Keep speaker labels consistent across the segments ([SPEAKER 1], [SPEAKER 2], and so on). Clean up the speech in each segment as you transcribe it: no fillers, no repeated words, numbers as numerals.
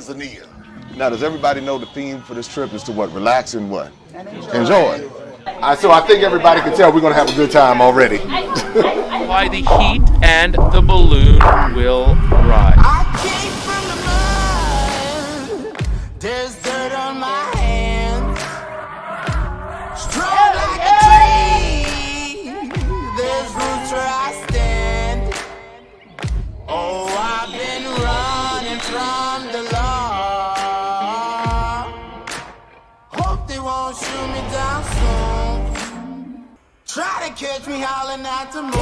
[SPEAKER 1] Tanzania. Now, does everybody know the theme for this trip is to what? Relax and what? Enjoy. So I think everybody can tell we're going to have a good time already.
[SPEAKER 2] Why the heat and the balloon will rise.
[SPEAKER 3] I came from the mud. There's dirt on my hands. Strong like a tree. There's roots where I stand. Oh, I've been running from the law. Hope they won't shoot me down soon. Try to catch me howling at the moon.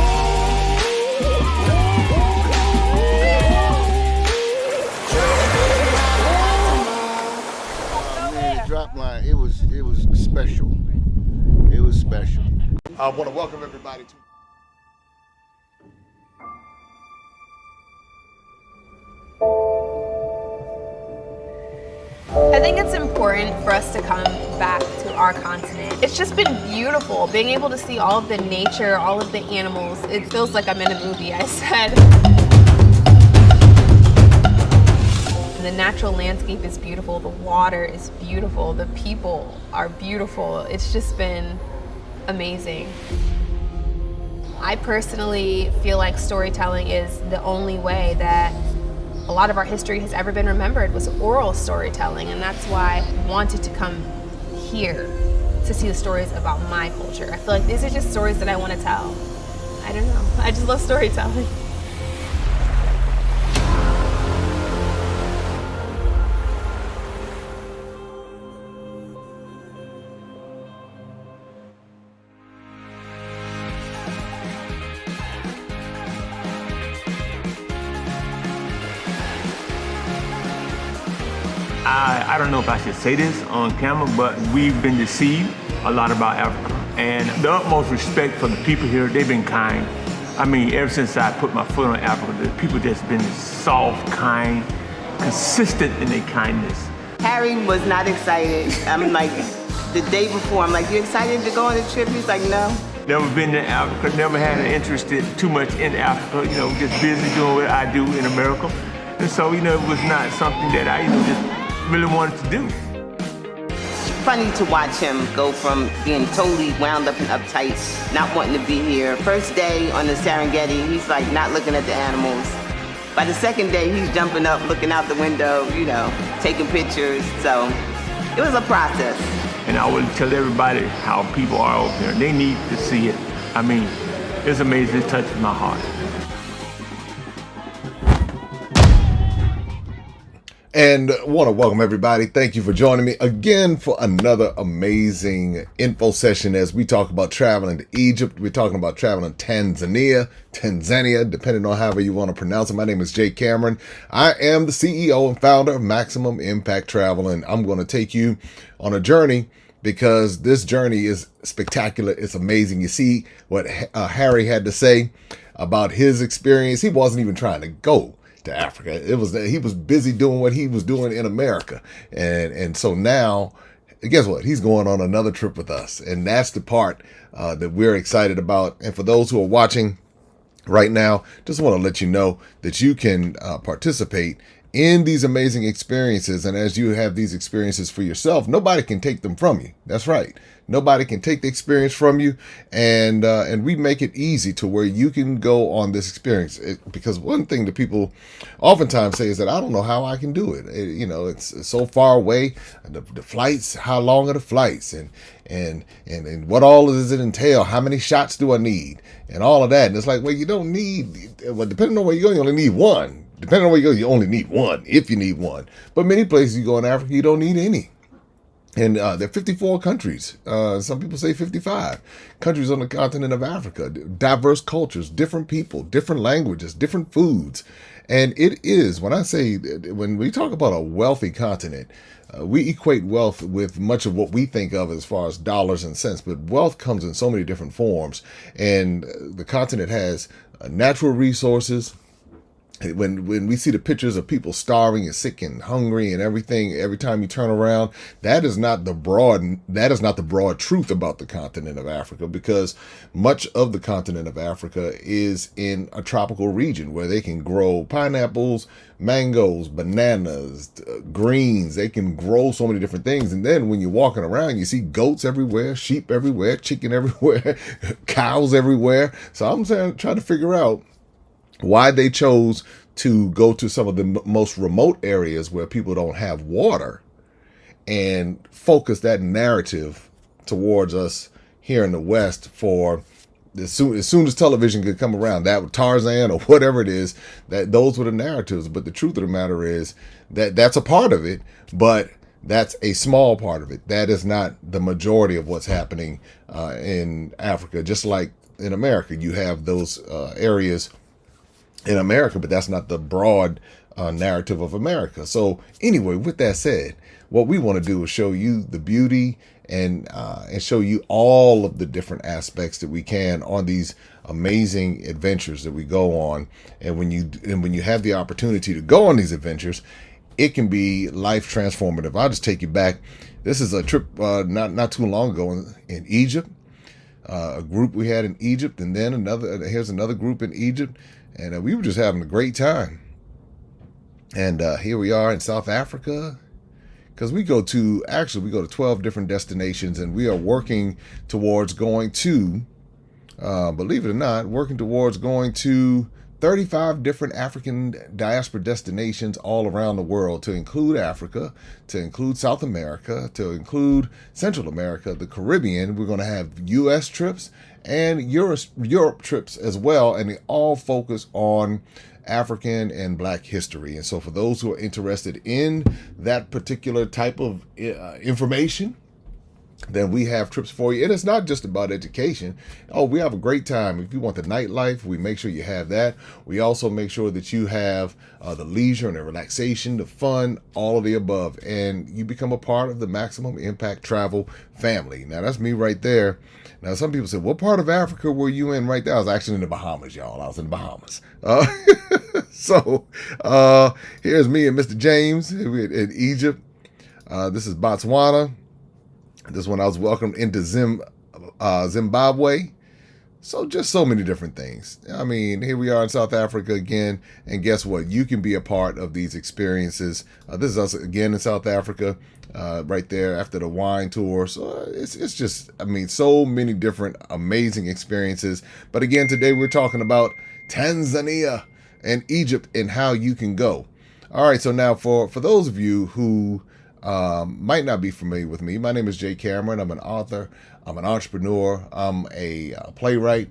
[SPEAKER 1] Drop line, it was special. It was special. I want to welcome everybody to
[SPEAKER 4] I think it's important for us to come back to our continent. It's just been beautiful, being able to see all of the nature, all of the animals. It feels like I'm in a movie, I said. The natural landscape is beautiful, the water is beautiful, the people are beautiful. It's just been amazing. I personally feel like storytelling is the only way that a lot of our history has ever been remembered, was oral storytelling, and that's why I wanted to come here to see the stories about my culture. I feel like these are just stories that I want to tell. I don't know, I just love storytelling.
[SPEAKER 5] I don't know if I should say this on camera, but we've been deceived a lot about Africa. And the utmost respect for the people here, they've been kind. I mean, ever since I put my foot on Africa, the people just been soft, kind, consistent in their kindness.
[SPEAKER 6] Harry was not excited. I'm like, the day before, I'm like, you excited to go on the trip? He's like, no.
[SPEAKER 5] Never been to Africa, never had an interest too much in Africa, you know, just busy doing what I do in America. And so, it was not something that I, just really wanted to do.
[SPEAKER 6] Funny to watch him go from being totally wound up and uptight, not wanting to be here. First day on the Serengeti, he's like not looking at the animals. By the second day, he's jumping up, looking out the window, taking pictures. So it was a process.
[SPEAKER 5] And I would tell everybody how people are over there. They need to see it. I mean, it's amazing. It touches my heart.
[SPEAKER 1] And want to welcome everybody. Thank you for joining me again for another amazing info session as we talk about traveling to Egypt. We're talking about traveling to Tanzania, depending on however you want to pronounce it. My name is Jay Cameron. I am the CEO and founder of Maximum Impact Travel, and I'm going to take you on a journey because this journey is spectacular. It's amazing. You see what Harry had to say about his experience. He wasn't even trying to go to Africa. He was busy doing what he was doing in America. And so now, guess what? He's going on another trip with us. And that's the part that we're excited about. And for those who are watching right now, just want to let you know that you can participate in these amazing experiences. And as you have these experiences for yourself, nobody can take them from you. That's right. Nobody can take the experience from you, and we make it easy to where you can go on this experience. Because one thing that people oftentimes say is that I don't know how I can do it. It's so far away. The flights, how long are the flights, and what all does it entail? How many shots do I need, and all of that? And it's like, well, you don't need. Well, depending on where you go, you only need one. Depending on where you go, you only need one if you need one. But many places you go in Africa, you don't need any. And there are 54 countries. Some people say 55 countries on the continent of Africa. Diverse cultures, different people, different languages, different foods. And it is, when we talk about a wealthy continent, we equate wealth with much of what we think of as far as dollars and cents. But wealth comes in so many different forms. And the continent has natural resources. when we see the pictures of people starving and sick and hungry and everything, every time you turn around, that is not the broad truth about the continent of Africa, because much of the continent of Africa is in a tropical region where they can grow pineapples, mangoes, bananas, greens. They can grow so many different things. And then when you're walking around, you see goats everywhere, sheep everywhere, chicken everywhere, cows everywhere. So I'm trying to figure out why they chose to go to some of the most remote areas where people don't have water and focus that narrative towards us here in the West. For as soon as television could come around, that Tarzan or whatever it is, that those were the narratives. But the truth of the matter is that that's a part of it, but that's a small part of it. That is not the majority of what's happening in Africa. Just like in America, you have those areas in America, but that's not the broad narrative of America. So anyway, with that said, what we want to do is show you the beauty and show you all of the different aspects that we can on these amazing adventures that we go on. And when you have the opportunity to go on these adventures, it can be life transformative. I'll just take you back. This is a trip not too long ago in Egypt. A group we had in Egypt, and then here's another group in Egypt. And we were just having a great time. And here we are in South Africa, because we go to 12 different destinations, and we are working towards going to, believe it or not, going to 35 different African diaspora destinations all around the world, to include Africa, to include South America, to include Central America, the Caribbean. We're going to have U.S. trips and Europe trips as well, and they all focus on African and Black history. And so for those who are interested in that particular type of information, then we have trips for you. And it's not just about education. Oh, we have a great time. If you want the nightlife, we make sure you have that. We also make sure that you have the leisure and the relaxation, the fun, all of the above. And you become a part of the Maximum Impact Travel family. Now, that's me right there. Now, some people say, what part of Africa were you in right there? I was actually in the Bahamas, y'all. I was in the Bahamas. So here's me and Mr. James in Egypt. This is Botswana. This one I was welcomed into Zimbabwe. So just so many different things. I mean, here we are in South Africa again. And guess what? You can be a part of these experiences. This is us again in South Africa, right there after the wine tour. So it's just, I mean, so many different amazing experiences. But again, today we're talking about Tanzania and Egypt and how you can go. All right. So now for those of you who might not be familiar with me, my name is Jay Cameron. I'm an author. I'm an entrepreneur. I'm a playwright.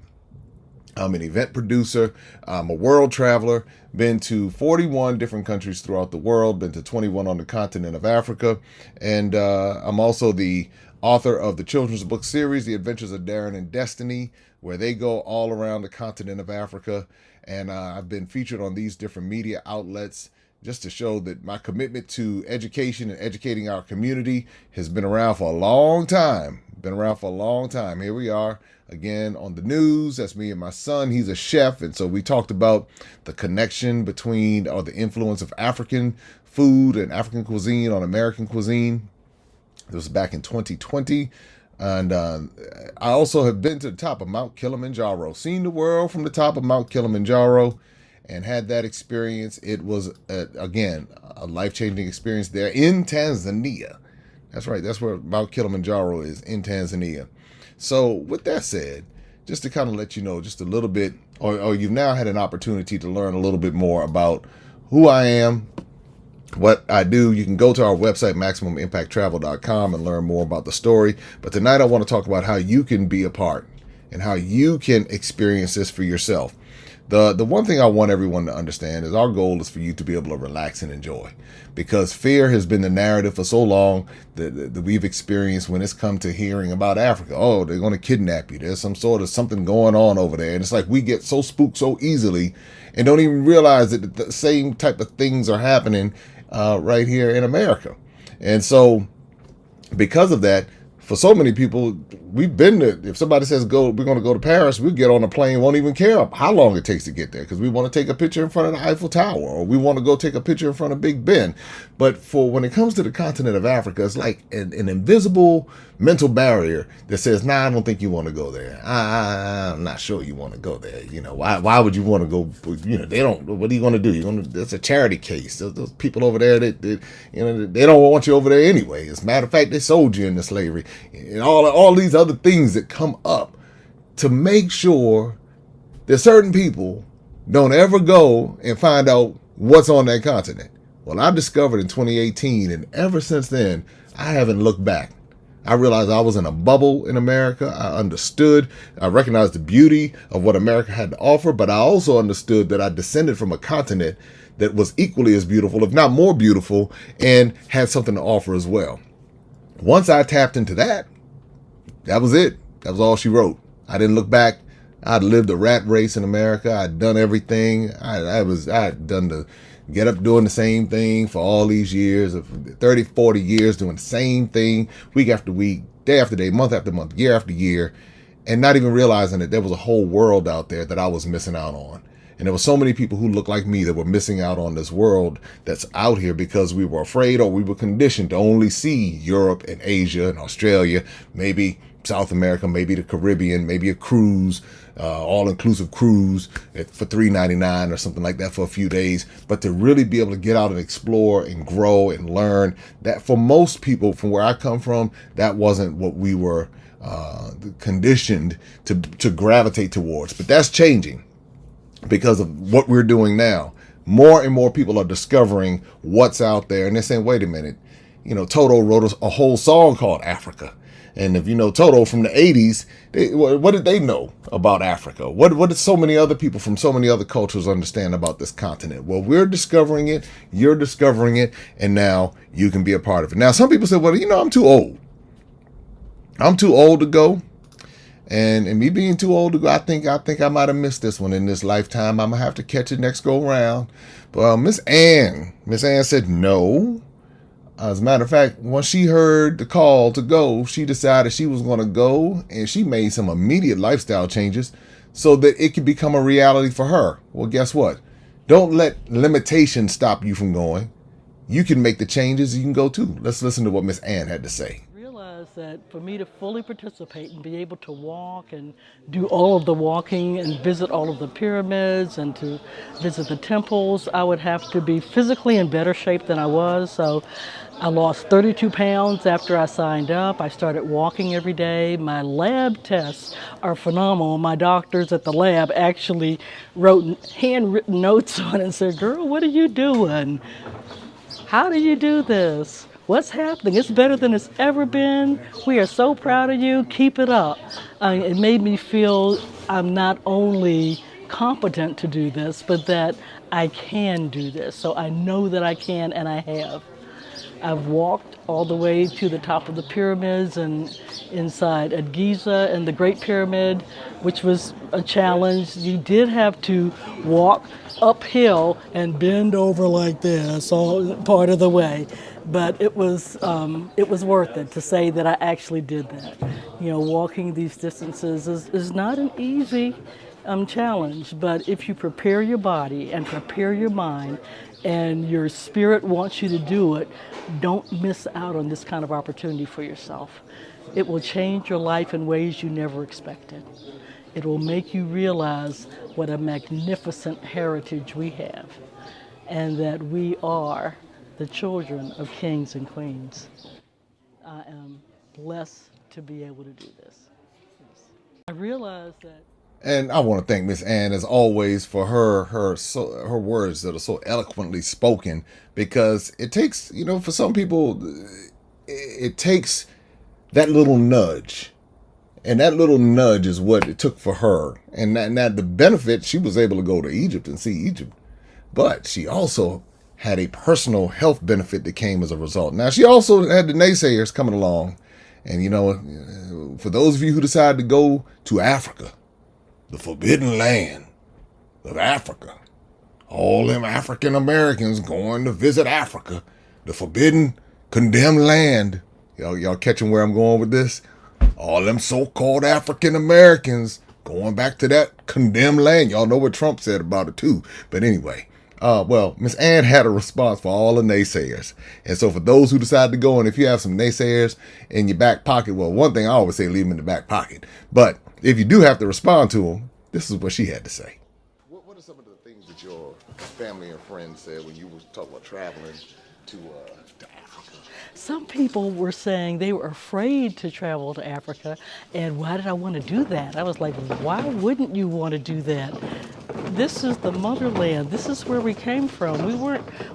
[SPEAKER 1] I'm an event producer. I'm a world traveler. Been to 41 different countries throughout the world. Been to 21 on the continent of Africa. And I'm also the author of the children's book series, The Adventures of Darren and Destiny, where they go all around the continent of Africa. And I've been featured on these different media outlets, just to show that my commitment to education and educating our community has been around for a long time. Here we are again on the news. That's me and my son. He's a chef. And so we talked about the connection between, or the influence of African food and African cuisine on American cuisine. This was back in 2020. And I also have been to the top of Mount Kilimanjaro, seen the world from the top of Mount Kilimanjaro, and had that experience. It was, again, a life-changing experience there in Tanzania. That's right. That's where Mount Kilimanjaro is, in Tanzania. So with that said, just to kind of let you know just a little bit, or you've now had an opportunity to learn a little bit more about who I am, what I do, you can go to our website, MaximumImpactTravel.com, and learn more about the story. But tonight I want to talk about how you can be a part and how you can experience this for yourself. The one thing I want everyone to understand is our goal is for you to be able to relax and enjoy, because fear has been the narrative for so long that we've experienced when it's come to hearing about Africa. Oh, they're going to kidnap you. There's some sort of something going on over there. And it's like we get so spooked so easily and don't even realize that the same type of things are happening right here in America. And so because of that, for so many people, we've been to, if somebody says go, we're going to go to Paris, we get on a plane, won't even care how long it takes to get there, because we want to take a picture in front of the Eiffel Tower, or we want to go take a picture in front of Big Ben. But for when it comes to the continent of Africa, it's like an invisible mental barrier that says, nah, I don't think you want to go there. I'm not sure you want to go there. You know, why would you want to go? You know, they don't, what are you going to do? That's a charity case. Those people over there, they don't want you over there anyway. As a matter of fact, they sold you into slavery. And all these other things that come up to make sure that certain people don't ever go and find out what's on that continent. Well, I discovered in 2018, and ever since then, I haven't looked back. I realized I was in a bubble in America. I understood, I recognized the beauty of what America had to offer, but I also understood that I descended from a continent that was equally as beautiful, if not more beautiful, and had something to offer as well. Once I tapped into that, that was it. That was all she wrote. I didn't look back. I'd lived a rat race in America. I'd done everything. I'd done the get up doing the same thing for all these years, of 30, 40 years, doing the same thing week after week, day after day, month after month, year after year, and not even realizing that there was a whole world out there that I was missing out on. And there were so many people who looked like me that were missing out on this world that's out here because we were afraid, or we were conditioned to only see Europe and Asia and Australia, maybe South America, maybe the Caribbean, maybe a cruise, all-inclusive cruise for $3.99 or something like that for a few days. But to really be able to get out and explore and grow and learn, that for most people from where I come from, that wasn't what we were conditioned to gravitate towards. But that's changing because of what we're doing now. More and more people are discovering what's out there, and they're saying, wait a minute, you know, Toto wrote a whole song called Africa. And if you know Toto from the 80s, what did they know about Africa? What did so many other people from so many other cultures understand about this continent? Well, we're discovering it, you're discovering it, and now you can be a part of it. Now, some people say, well, you know, I'm too old. I'm too old to go. And me being too old to go, I think I might have missed this one in this lifetime. I'm going to have to catch it next go round. But Miss Ann said no. As a matter of fact, once she heard the call to go, she decided she was going to go, and she made some immediate lifestyle changes so that it could become a reality for her. Well, guess what? Don't let limitations stop you from going. You can make the changes, you can go too. Let's listen to what Miss Ann had to say.
[SPEAKER 7] That for me to fully participate and be able to walk and do all of the walking and visit all of the pyramids and to visit the temples, I would have to be physically in better shape than I was. So I lost 32 pounds after I signed up. I started walking every day. My lab tests are phenomenal. My doctors at the lab actually wrote handwritten notes on it and said, girl, what are you doing? How do you do this? What's happening? It's better than it's ever been. We are so proud of you. Keep it up. It made me feel I'm not only competent to do this, but that I can do this. So I know that I can, and I have. I've walked all the way to the top of the pyramids and inside at Giza and the Great Pyramid, which was a challenge. You did have to walk uphill and bend over like this all part of the way. But it was worth it to say that I actually did that. You know, walking these distances is not an easy challenge, but if you prepare your body and prepare your mind and your spirit wants you to do it, don't miss out on this kind of opportunity for yourself. It will change your life in ways you never expected. It will make you realize what a magnificent heritage we have, and that we are the children of kings and queens. I am blessed to be able to do this. I realize that.
[SPEAKER 1] And I want to thank Miss Ann, as always, for her words that are so eloquently spoken, because it takes, you know, for some people, it takes that little nudge. And that little nudge is what it took for her. And that the benefit, she was able to go to Egypt and see Egypt. But she also had a personal health benefit that came as a result. Now, she also had the naysayers coming along. And, you know, for those of you who decided to go to Africa, the forbidden land of Africa, all them African Americans going to visit Africa, the forbidden, condemned land. Y'all catching where I'm going with this? all them so-called African Americans going back to that condemned land. Y'all know what Trump said about it too. But anyway, well, Miss Ann had a response for all the naysayers. And so for those who decide to go, and if you have some naysayers in your back pocket, well, one thing I always say, leave them in the back pocket. But if you do have to respond to them, this is what she had to say. What are some of the things that your family and friends said when you were talking about traveling to Africa?
[SPEAKER 7] Some people were saying they were afraid to travel to Africa, and why did I want to do that? I was like, why wouldn't you want to do that? This is the motherland. This is where we came from.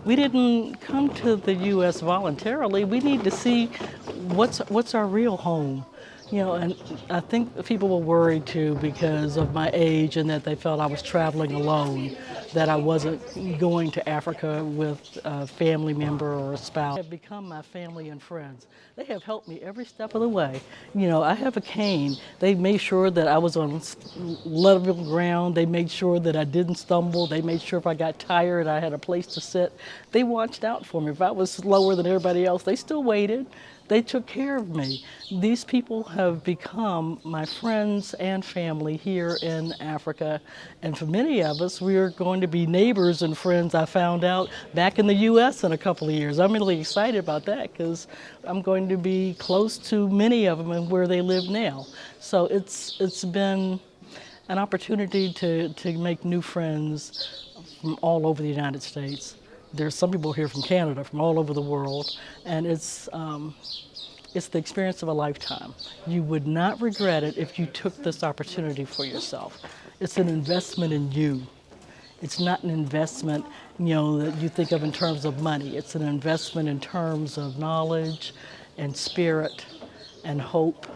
[SPEAKER 7] We didn't come to the U.S. voluntarily. We need to see what's our real home. You know, and I think people were worried too because of my age and that they felt I was traveling alone, that I wasn't going to Africa with a family member or a spouse. They have become my family and friends. They have helped me every step of the way. You know, I have a cane. They made sure that I was on level ground. They made sure that I didn't stumble. They made sure if I got tired, I had a place to sit. They watched out for me. If I was slower than everybody else, they still waited. They took care of me. These people have become my friends and family here in Africa. And for many of us, we are going to be neighbors and friends, I found out, back in the U.S. in a couple of years. I'm really excited about that because I'm going to be close to many of them and where they live now. So it's been an opportunity to make new friends from all over the United States. There's some people here from Canada, from all over the world, and it's the experience of a lifetime. You would not regret it if you took this opportunity for yourself. It's an investment in you. It's not an investment, you know, that you think of in terms of money. It's an investment in terms of knowledge and spirit and hope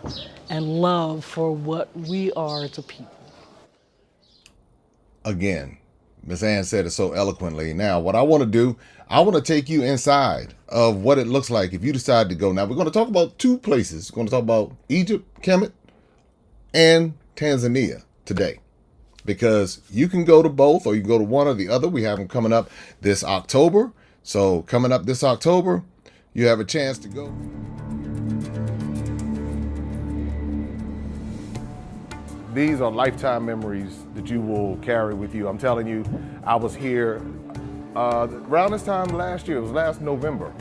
[SPEAKER 7] and love for what we are as a people.
[SPEAKER 1] Again, Miss Ann said it so eloquently. Now, what I want to do, I want to take you inside of what it looks like if you decide to go. Now, we're going to talk about two places. We're going to talk about Egypt, Kemet, and Tanzania today. Because you can go to both or you can go to one or the other. We have them coming up this October. So coming up this October, you have a chance to go. These are lifetime memories that you will carry with you. I'm telling you, I was here around this time last year. It was last November.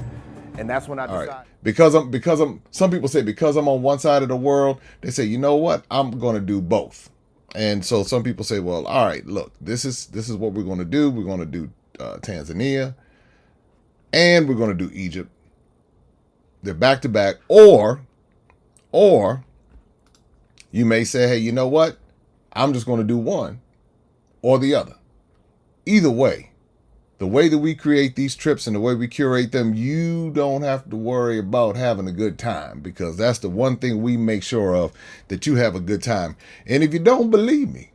[SPEAKER 1] And that's when I decided. Right. Because I'm, some people say because I'm on one side of the world, they say, you know what, I'm going to do both. And so some people say, well, all right, look, this is what we're going to do. We're going to do Tanzania and we're going to do Egypt. They're back to back. Or you may say, hey, you know what? I'm just going to do one or the other. Either way, the way that we create these trips and the way we curate them, you don't have to worry about having a good time because that's the one thing we make sure of, that you have a good time. And if you don't believe me,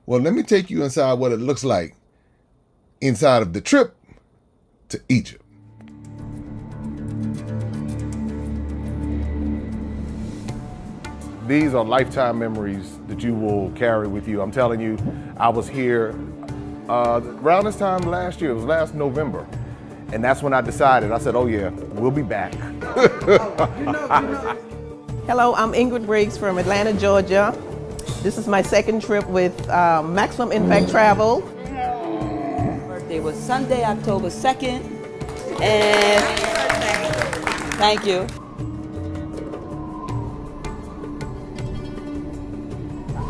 [SPEAKER 1] well, let me take you inside what it looks like inside of the trip to Egypt. These are lifetime memories that you will carry with you. I'm telling you, I was here around this time last year. It was last November. And that's when I decided, I said, oh yeah, we'll be back.
[SPEAKER 8] Hello, I'm Ingrid Briggs from Atlanta, Georgia. This is my second trip with Maximum Impact Travel.
[SPEAKER 9] Birthday was Sunday, October 2nd. And thank you.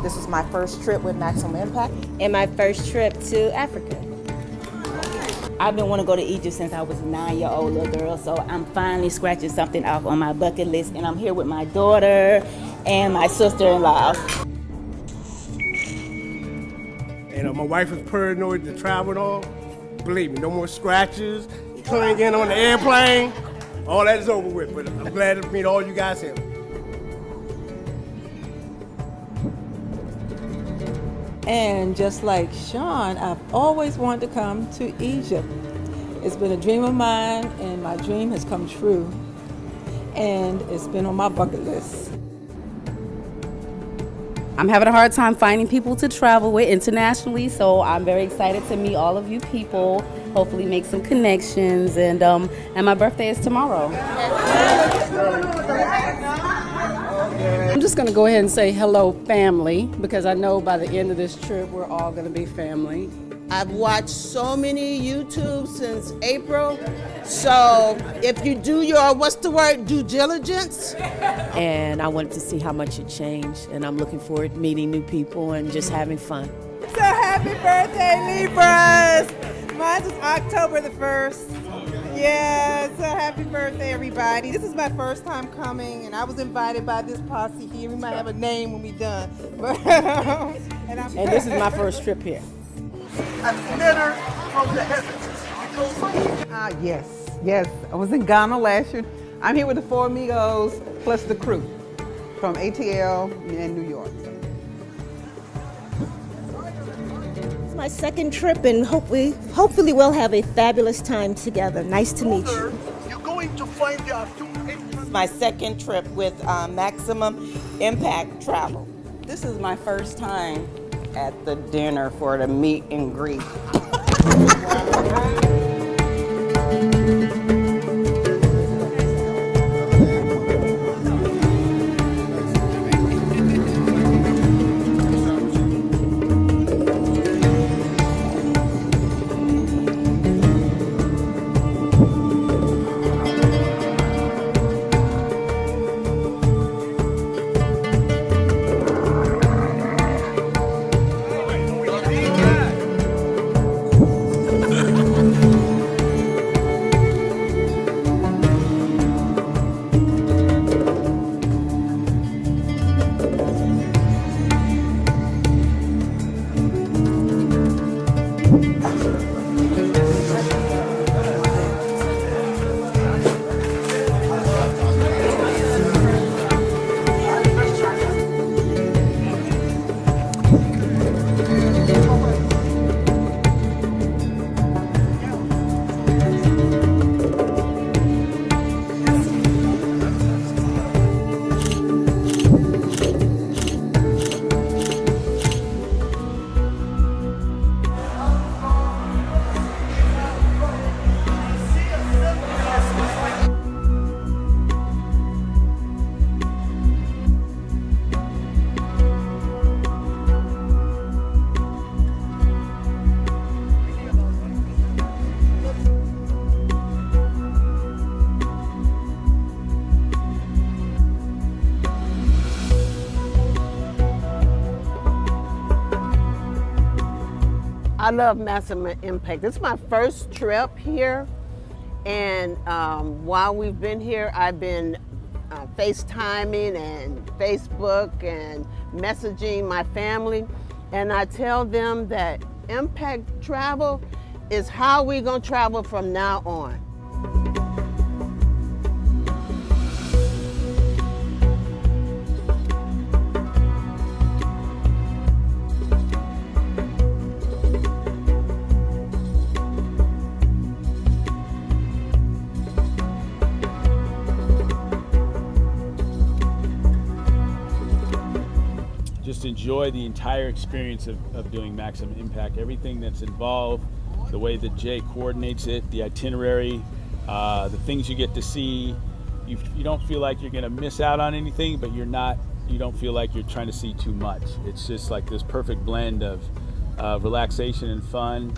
[SPEAKER 10] This is my first trip with Maximum Impact.
[SPEAKER 11] And my first trip to Africa.
[SPEAKER 9] I've been wanting to go to Egypt since I was a 9-year-old little girl, so I'm finally scratching something off on my bucket list, and I'm here with my daughter and my sister-in-law.
[SPEAKER 12] And my wife is paranoid to travel and all. Believe me, no more scratches, clinging on the airplane. All that is over with, but I'm glad to meet all you guys here.
[SPEAKER 10] And just like Sean, I've always wanted to come to Egypt. It's been a dream of mine, and my dream has come true. And it's been on my bucket list.
[SPEAKER 11] I'm having a hard time finding people to travel with internationally, so I'm very excited to meet all of you people, hopefully make some connections, and my birthday is tomorrow.
[SPEAKER 13] I'm just going to go ahead and say hello, family, because I know by the end of this trip, we're all going to be family.
[SPEAKER 14] I've watched so many YouTube since April. So if you do your, due diligence.
[SPEAKER 15] And I wanted to see how much it changed. And I'm looking forward to meeting new people and just having fun.
[SPEAKER 16] So happy birthday, Libras! Mine is October the 1st. Yeah, so happy birthday, everybody. This is my first time coming, and I was invited by this posse here. We might have a name when we're done.
[SPEAKER 13] And this is my first trip here.
[SPEAKER 16] A letter from the heavens. Yes. I was in Ghana last year. I'm here with the Four Amigos plus the crew from ATL and New York.
[SPEAKER 17] It's my second trip, and hopefully we'll have a fabulous time together. Nice to meet you.
[SPEAKER 16] You're going to find there are two
[SPEAKER 6] My second trip with Maximum Impact Travel.
[SPEAKER 18] This is my first time at the dinner for the meet and greet.
[SPEAKER 14] I love Maximum Impact. This is my first trip here, and while we've been here, I've been FaceTiming and Facebook and messaging my family, and I tell them that Impact Travel is how we're gonna travel from now on.
[SPEAKER 19] Just enjoy the entire experience of doing Maximum Impact, everything that's involved, the way that Jay coordinates it, the itinerary, the things you get to see. You don't feel like you're gonna miss out on anything, but you don't feel like you're trying to see too much. It's just like this perfect blend of relaxation and fun,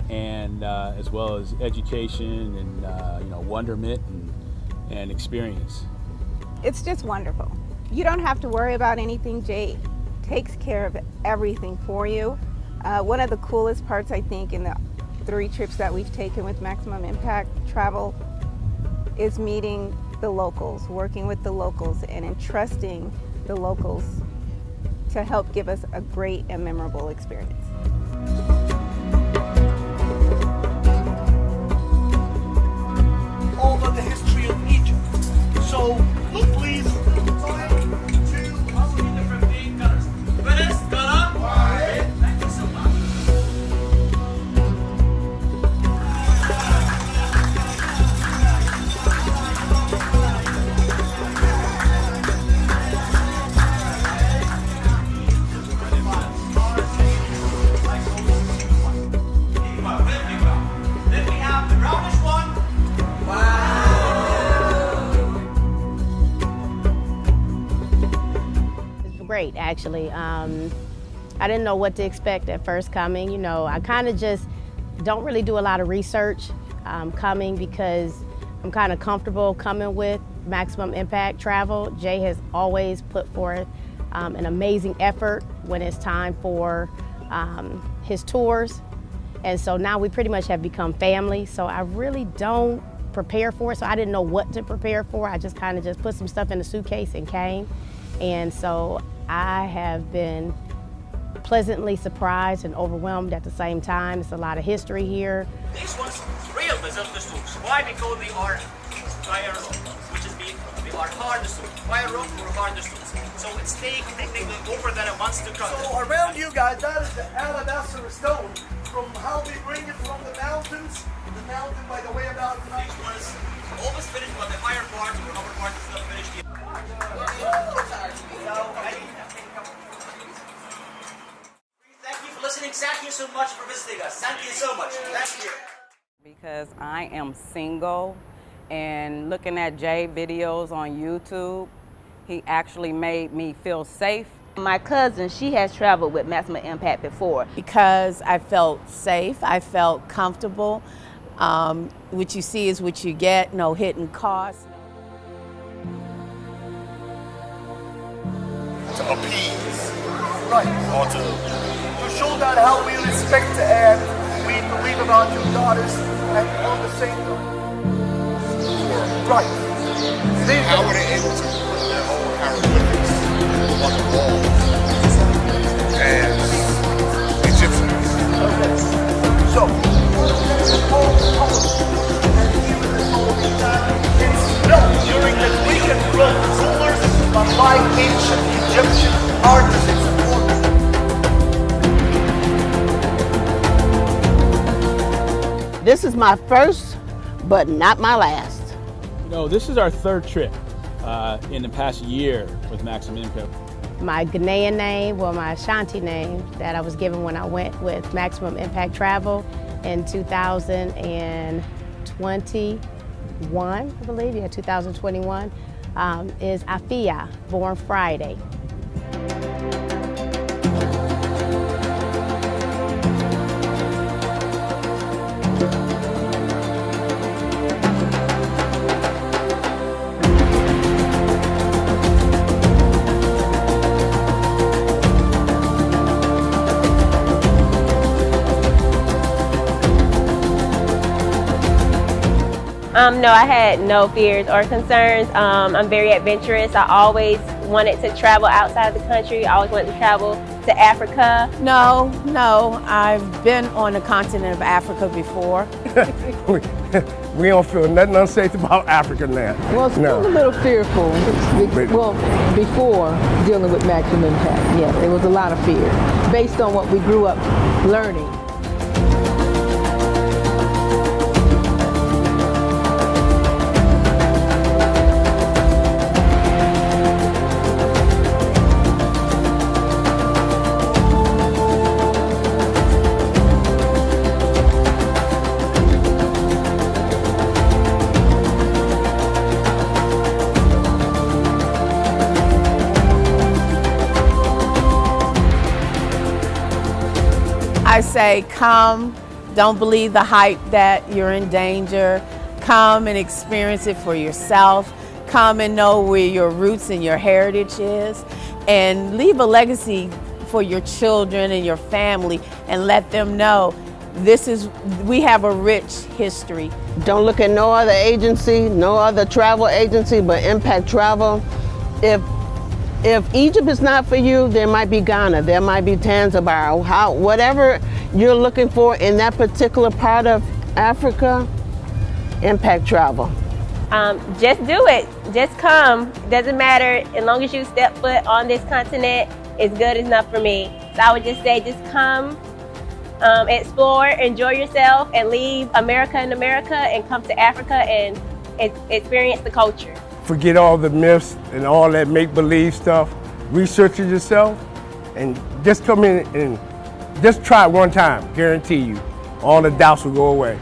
[SPEAKER 19] and as well as education and wonderment and experience.
[SPEAKER 20] It's just wonderful. You don't have to worry about anything. Jay takes care of everything for you. One of the coolest parts, I think, in the 3 trips that we've taken with Maximum Impact Travel is meeting the locals, working with the locals, and entrusting the locals to help give us a great and memorable experience.
[SPEAKER 16] All of the history of Egypt. So look, please.
[SPEAKER 21] great, actually. I didn't know what to expect at first coming. You know, I kind of just don't really do a lot of research coming because I'm kind of comfortable coming with Maximum Impact Travel. Jay has always put forth an amazing effort when it's time for his tours. And so now we pretty much have become family. So I really don't prepare for it. So I didn't know what to prepare for. I just kind of just put some stuff in a suitcase and came. And so I have been pleasantly surprised and overwhelmed at the same time. It's a lot of history here.
[SPEAKER 22] These ones real misunderstood. Why? Because they are fire rock, which is they are hard stones. Fire rock or hard stones. So it's taking over than a months to cut.
[SPEAKER 23] So around you guys, that is the alabaster stone. From how we bring it from the mountains, by the way about
[SPEAKER 22] these ones almost finished, but the fire part or upper part is not finished yet. Thank you for listening. Thank you so much for visiting us. Thank you so much. Thank you.
[SPEAKER 18] Because I am single, and looking at Jay videos on YouTube, he actually made me feel safe.
[SPEAKER 9] My cousin, she has traveled with Maximum Impact before.
[SPEAKER 24] Because I felt safe, I felt comfortable. What you see is what you get, no hidden costs.
[SPEAKER 23] to appease, right? Or to show that how we respect and we believe about your daughters and on the same right.
[SPEAKER 25] How were they able to put their own hieroglyphics on the wall as Egyptians?
[SPEAKER 23] Okay. So, it's known during the Greek and Roman rulers, but by ancient Egyptian artisans.
[SPEAKER 14] This is my first, but not my last.
[SPEAKER 19] You know, this is our third trip in the past year with Maximum Impact.
[SPEAKER 21] My Ghanaian name, well, my Ashanti name that I was given when I went with Maximum Impact Travel in 2021, I believe, yeah, 2021, is Afia, born Friday.
[SPEAKER 26] No, I had no fears or concerns. I'm very adventurous. I always wanted to travel outside the country. I always wanted to travel to Africa.
[SPEAKER 24] No, I've been on the continent of Africa before.
[SPEAKER 12] We don't feel nothing unsafe about Africa now.
[SPEAKER 10] Well, still a little fearful. Well, before dealing with Maximum Impact, yes, there was a lot of fear based on what we grew up learning.
[SPEAKER 24] I say come, don't believe the hype that you're in danger. Come and experience it for yourself. Come and know where your roots and your heritage is. And leave a legacy for your children and your family and let them know we have a rich history.
[SPEAKER 14] Don't look at no other agency, no other travel agency but Impact Travel. If Egypt is not for you, there might be Ghana, there might be Tanzania, whatever you're looking for in that particular part of Africa, Impact Travel.
[SPEAKER 26] Just do it. Just come. Doesn't matter. As long as you step foot on this continent, it's good enough for me. So I would just say, just come, explore, enjoy yourself, and leave America in America and come to Africa and experience the culture.
[SPEAKER 12] Forget all the myths and all that make-believe stuff. Research it yourself and just come in and just try it one time. Guarantee you, all the doubts will go away.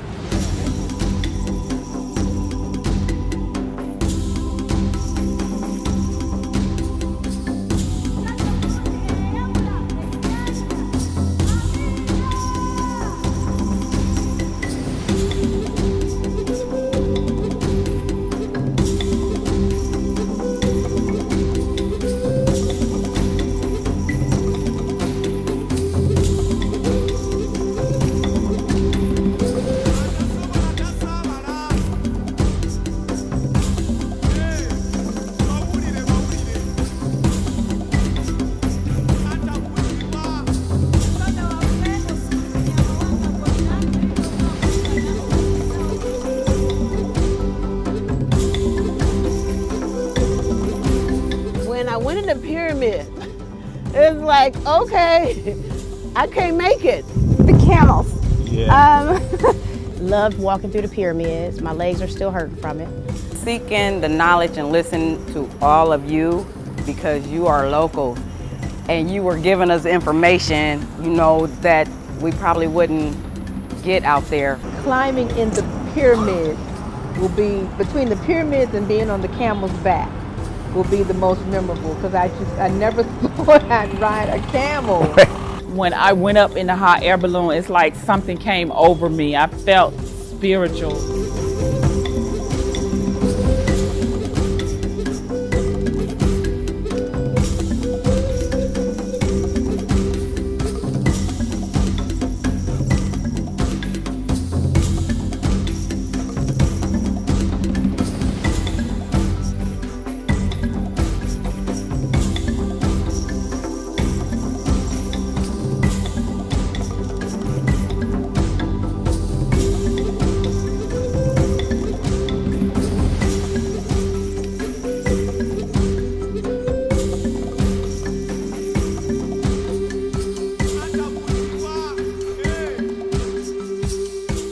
[SPEAKER 14] I went in the pyramid. It's like, okay, I can't make it.
[SPEAKER 20] The camels.
[SPEAKER 19] Yeah.
[SPEAKER 21] Loved walking through the pyramids. My legs are still hurting from it.
[SPEAKER 18] Seeking the knowledge and listen to all of you because you are local and you were giving us information, you know, that we probably wouldn't get out there.
[SPEAKER 10] Climbing in the pyramids will be, between the pyramids and being on the camel's back, will be the most memorable because I never thought I'd ride a camel.
[SPEAKER 1] When I went up in the hot air balloon, it's like something came over me. I felt spiritual.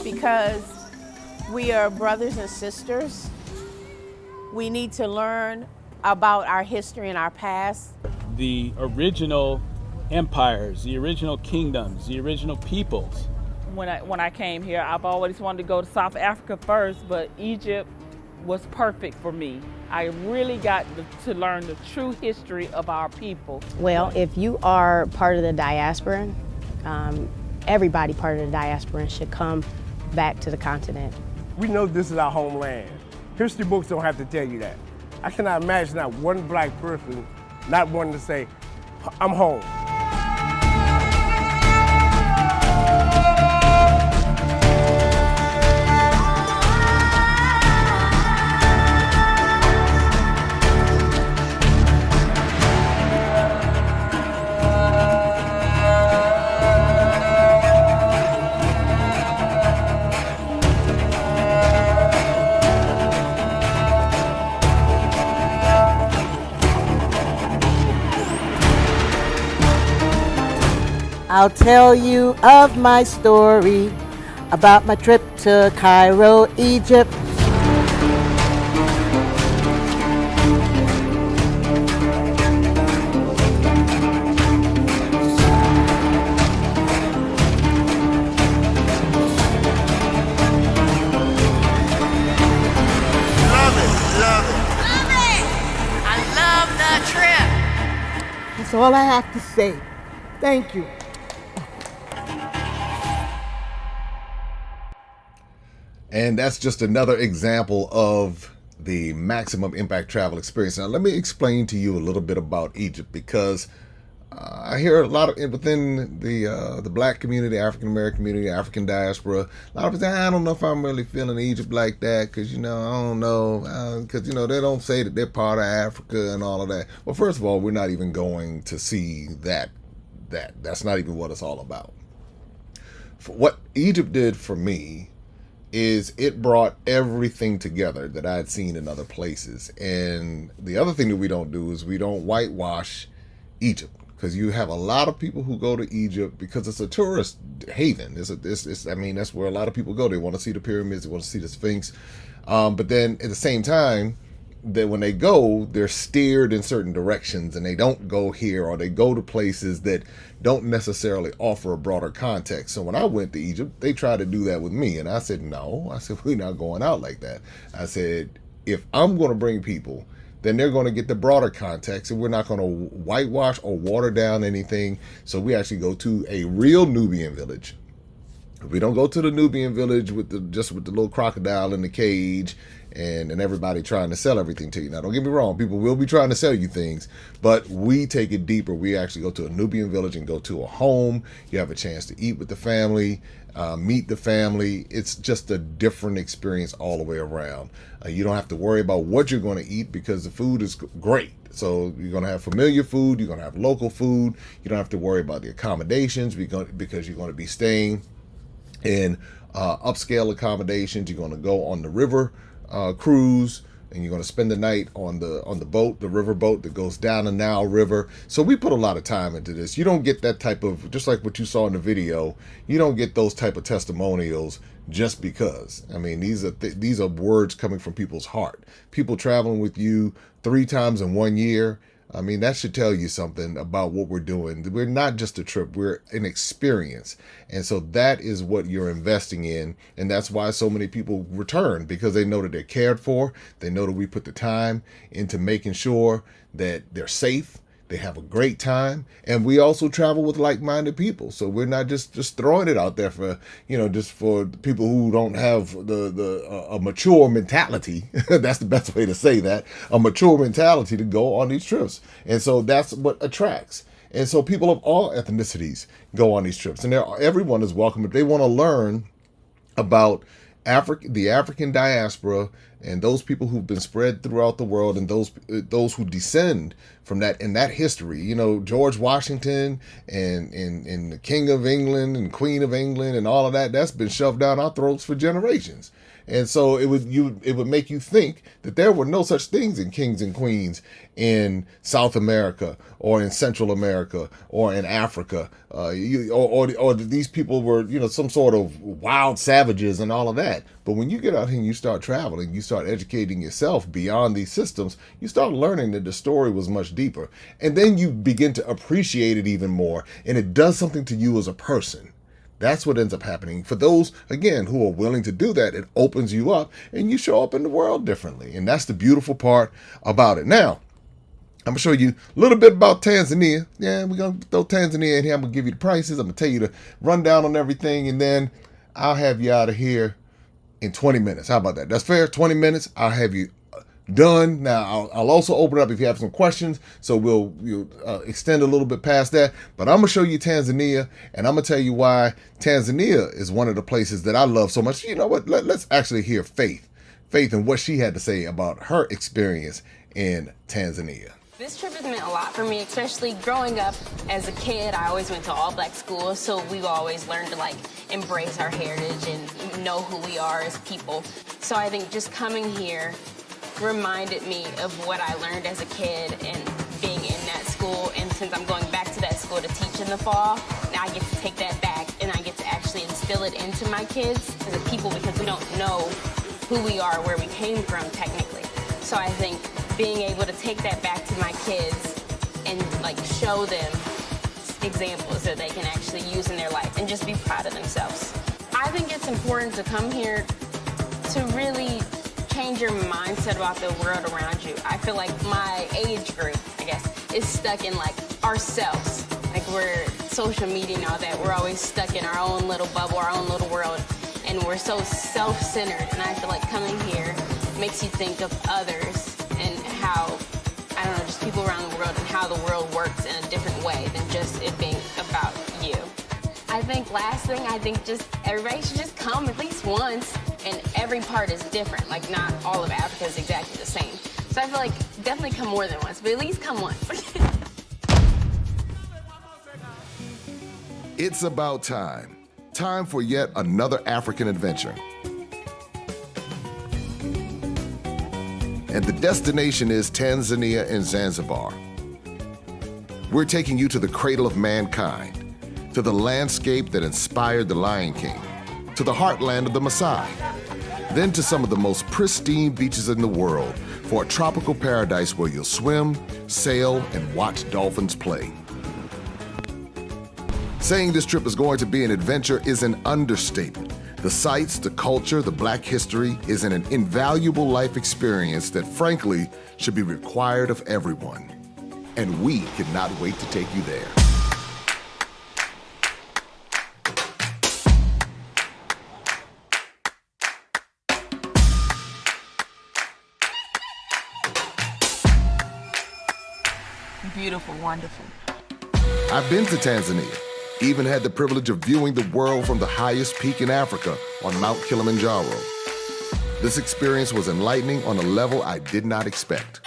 [SPEAKER 24] Because we are brothers and sisters, we need to learn about our history and our past.
[SPEAKER 19] The original empires, the original kingdoms, the original peoples.
[SPEAKER 1] When I came here, I've always wanted to go to South Africa first, but Egypt was perfect for me. I really got to learn the true history of our people.
[SPEAKER 21] Well, if you are part of the diaspora, everybody part of the diaspora should come back to the continent.
[SPEAKER 12] We know this is our homeland. History books don't have to tell you that. I cannot imagine not one black person not wanting to say, I'm home.
[SPEAKER 2] I'll tell you of my story about my trip to Cairo, Egypt. That's all I have to say. Thank you.
[SPEAKER 3] And that's just another example of the maximum impact travel experience. Now, let me explain to you a little bit about Egypt, because I hear a lot of within the black community, African American community, African diaspora, a lot of people say, I don't know if I'm really feeling Egypt like that, because, you know, I don't know, because, you know, they don't say that they're part of Africa and all of that. Well, first of all, we're not even going to see that. That's not even what it's all about. What Egypt did for me is it brought everything together that I had seen in other places. And the other thing that we don't do is we don't whitewash Egypt, because you have a lot of people who go to Egypt because it's a tourist haven. I mean, that's where a lot of people go. They want to see the pyramids, they want to see the Sphinx. But then at the same time, that when they go, they're steered in certain directions and they don't go here, or they go to places that don't necessarily offer a broader context. So when I went to Egypt, they tried to do that with me. And I said, no, I said, we're not going out like that. I said, if I'm going to bring people, then they're going to get the broader context, and we're not going to whitewash or water down anything. So we actually go to a real Nubian village. We don't go to the Nubian village with the little crocodile in the cage and everybody trying to sell everything to you. Now, don't get me wrong, people will be trying to sell you things, but we take it deeper. We actually go to a Nubian village and go to a home. You have a chance to eat with the family, meet the family. It's just a different experience all the way around. You don't have to worry about what you're going to eat because the food is great. So you're going to have familiar food. You're going to have local food. You don't have to worry about the accommodations because you're going to be staying in upscale accommodations. You're going to go on the river cruise, and you're going to spend the night on the boat, the river boat that goes down the Nile River. So we put a lot of time into this. You don't get that type of, just like what you saw in the video, you don't get those type of testimonials just because. I mean, these are words coming from people's heart. People traveling with you 3 times in 1 year. I mean, that should tell you something about what we're doing. We're not just a trip, we're an experience. And so that is what you're investing in. And that's why so many people return, because they know that they're cared for. They know that we put the time into making sure that they're safe, they have a great time. And we also travel with like-minded people. So we're not just throwing it out there for, just for people who don't have a mature mentality. That's the best way to say that. A mature mentality to go on these trips. And so that's what attracts. And so people of all ethnicities go on these trips. And everyone is welcome if they want to learn about the African diaspora and those people who've been spread throughout the world, and those who descend from that, in that history. George Washington and the King of England and Queen of England and all of that's been shoved down our throats for generations. And so it would make you think that there were no such things in kings and queens in South America or in Central America or in Africa, or these people were, some sort of wild savages and all of that. But when you get out here and you start traveling, you start educating yourself beyond these systems, you start learning that the story was much deeper. And then you begin to appreciate it even more, and it does something to you as a person. That's what ends up happening. For those, again, who are willing to do that, it opens you up and you show up in the world differently. And that's the beautiful part about it. Now, I'm going to show you a little bit about Tanzania. Yeah, we're going to throw Tanzania in here. I'm going to give you the prices. I'm going to tell you the rundown on everything. And then I'll have you out of here in 20 minutes. How about that? That's fair. 20 minutes. I'll have you done. Now, I'll also open up if you have some questions, so we'll extend a little bit past that. But I'm going to show you Tanzania, and I'm going to tell you why Tanzania is one of the places that I love so much. You know what? Let's actually hear Faith and what she had to say about her experience in Tanzania.
[SPEAKER 4] This trip has meant a lot for me, especially growing up as a kid. I always went to all-black schools, so we've always learned to, embrace our heritage and know who we are as people. So I think just coming here reminded me of what I learned as a kid and being in that school. And since I'm going back to that school to teach in the fall, now I get to take that back and I get to actually instill it into my kids as a people, because we don't know who we are, where we came from technically. So I think being able to take that back to my kids and show them examples that they can actually use in their life and just be proud of themselves. I think it's important to come here to really change your mindset about the world around you. I feel like my age group, I guess, is stuck in ourselves. We're social media and all that. We're always stuck in our own little bubble, our own little world, and we're so self-centered. And I feel like coming here makes you think of others and how, just people around the world and how the world works in a different way than just it being about you. I think last thing, just everybody should just come at least once, and every part is different. Not all of Africa is exactly the same. So I feel like definitely come more than once, but at least come once.
[SPEAKER 3] It's about time. Time for yet another African adventure. And the destination is Tanzania and Zanzibar. We're taking you to the cradle of mankind, to the landscape that inspired the Lion King, to the heartland of the Maasai, then to some of the most pristine beaches in the world for a tropical paradise where you'll swim, sail, and watch dolphins play. Saying this trip is going to be an adventure is an understatement. The sights, the culture, the Black history is an invaluable life experience that frankly should be required of everyone. And we cannot wait to take you there.
[SPEAKER 5] Beautiful, wonderful.
[SPEAKER 3] I've been to Tanzania, even had the privilege of viewing the world from the highest peak in Africa on Mount Kilimanjaro. This experience was enlightening on a level I did not expect.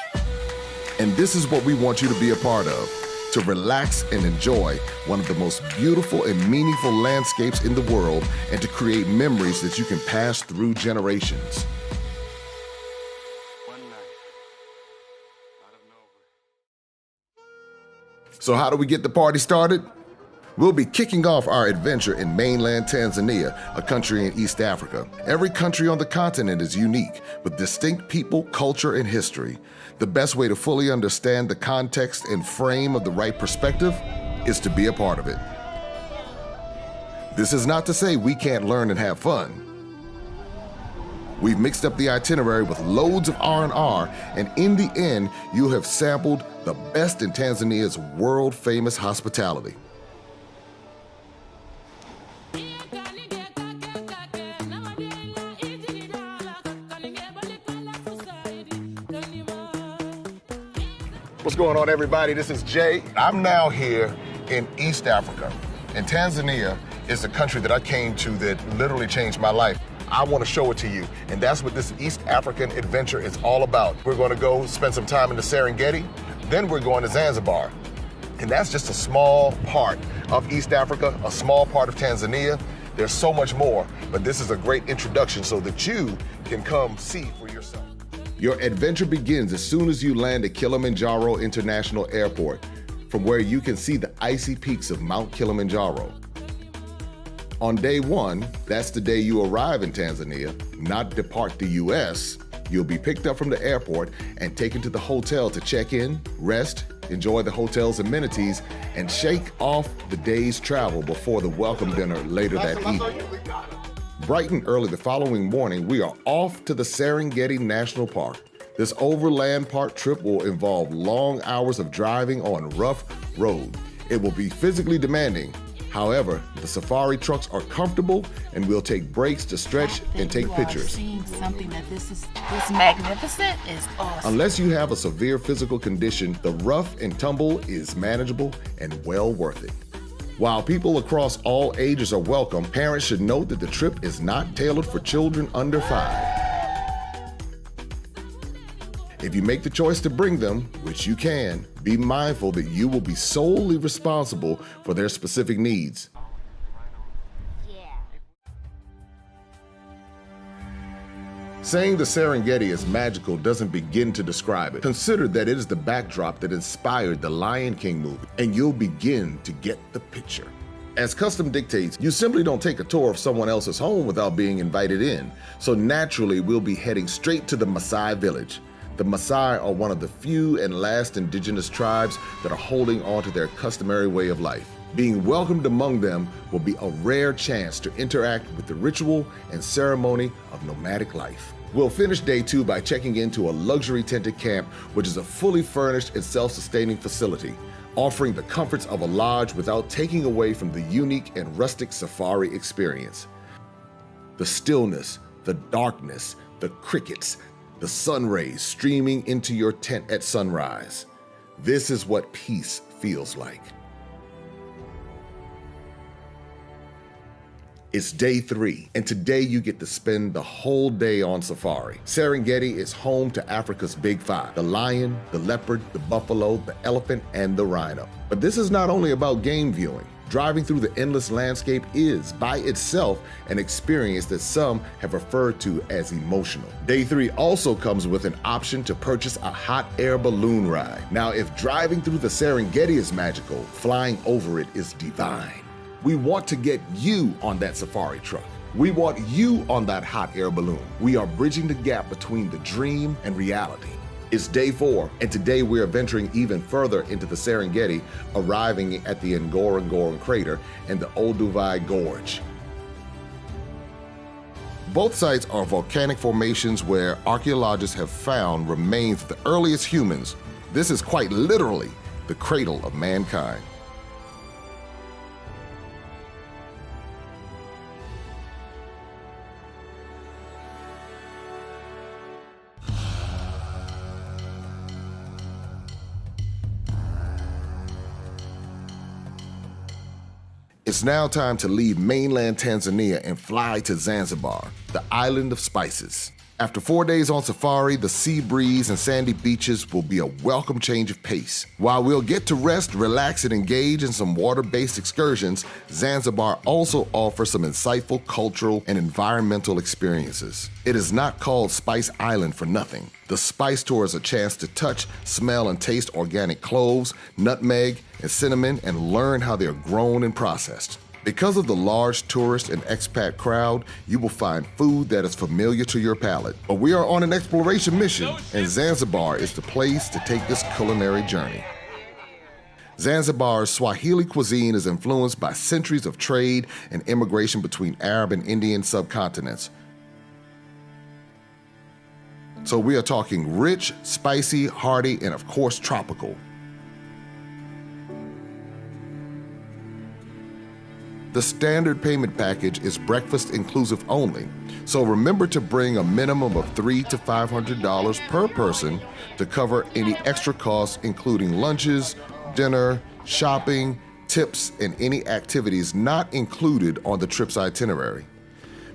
[SPEAKER 3] And this is what we want you to be a part of, to relax and enjoy one of the most beautiful and meaningful landscapes in the world, and to create memories that you can pass through generations.
[SPEAKER 7] One night.
[SPEAKER 3] So how do we get the party started? We'll be kicking off our adventure in mainland Tanzania, a country in East Africa. Every country on the continent is unique, with distinct people, culture, and history. The best way to fully understand the context and frame of the right perspective is to be a part of it. This is not to say we can't learn and have fun. We've mixed up the itinerary with loads of R&R, and in the end, you'll have sampled the best in Tanzania's world-famous hospitality. What's going on, everybody? This is Jay. I'm now here in East Africa, and Tanzania is a country that I came to that literally changed my life. I want to show it to you, and that's what this East African adventure is all about. We're going to go spend some time in the Serengeti, then we're going to Zanzibar. And that's just a small part of East Africa, a small part of Tanzania. There's so much more, but this is a great introduction so that you can come see for yourself. Your adventure begins as soon as you land at Kilimanjaro International Airport, from where you can see the icy peaks of Mount Kilimanjaro. On day one, that's the day you arrive in Tanzania, not depart the US, you'll be picked up from the airport and taken to the hotel to check in, rest, enjoy the hotel's amenities, and shake off the day's travel before the welcome dinner later that evening. Bright and early the following morning, we are off to the Serengeti National Park. This overland park trip will involve long hours of driving on rough road. It will be physically demanding. However, the safari trucks are comfortable and we'll take breaks to stretch and take pictures.
[SPEAKER 5] Seeing something that this magnificent is awesome.
[SPEAKER 3] Unless you have a severe physical condition, the rough and tumble is manageable and well worth it. While people across all ages are welcome, parents should note that the trip is not tailored for children under 5. If you make the choice to bring them, which you can, be mindful that you will be solely responsible for their specific needs. Saying the Serengeti is magical doesn't begin to describe it. Consider that it is the backdrop that inspired the Lion King movie, and you'll begin to get the picture. As custom dictates, you simply don't take a tour of someone else's home without being invited in. So naturally, we'll be heading straight to the Maasai village. The Maasai are one of the few and last indigenous tribes that are holding on to their customary way of life. Being welcomed among them will be a rare chance to interact with the ritual and ceremony of nomadic life. We'll finish day 2 by checking into a luxury tented camp, which is a fully furnished and self-sustaining facility, offering the comforts of a lodge without taking away from the unique and rustic safari experience. The stillness, the darkness, the crickets, the sun rays streaming into your tent at sunrise. This is what peace feels like. It's day 3, and today you get to spend the whole day on safari. Serengeti is home to Africa's Big 5, the lion, the leopard, the buffalo, the elephant, and the rhino. But this is not only about game viewing. Driving through the endless landscape is, by itself, an experience that some have referred to as emotional. Day 3 also comes with an option to purchase a hot air balloon ride. Now, if driving through the Serengeti is magical, flying over it is divine. We want to get you on that safari truck. We want you on that hot air balloon. We are bridging the gap between the dream and reality. It's day 4, and today we're venturing even further into the Serengeti, arriving at the Ngorongoro crater and the Olduvai Gorge. Both sites are volcanic formations where archaeologists have found remains of the earliest humans. This is quite literally the cradle of mankind. It's now time to leave mainland Tanzania and fly to Zanzibar, the island of spices. After 4 days on safari, the sea breeze and sandy beaches will be a welcome change of pace. While we'll get to rest, relax, and engage in some water-based excursions, Zanzibar also offers some insightful cultural and environmental experiences. It is not called Spice Island for nothing. The Spice Tour is a chance to touch, smell, and taste organic cloves, nutmeg, and cinnamon, and learn how they are grown and processed. Because of the large tourist and expat crowd, you will find food that is familiar to your palate. But we are on an exploration mission, and Zanzibar is the place to take this culinary journey. Zanzibar's Swahili cuisine is influenced by centuries of trade and immigration between Arab and Indian subcontinents. So we are talking rich, spicy, hearty, and of course tropical. The standard payment package is breakfast inclusive only, so remember to bring a minimum of $300 to $500 per person to cover any extra costs, including lunches, dinner, shopping, tips, and any activities not included on the trip's itinerary.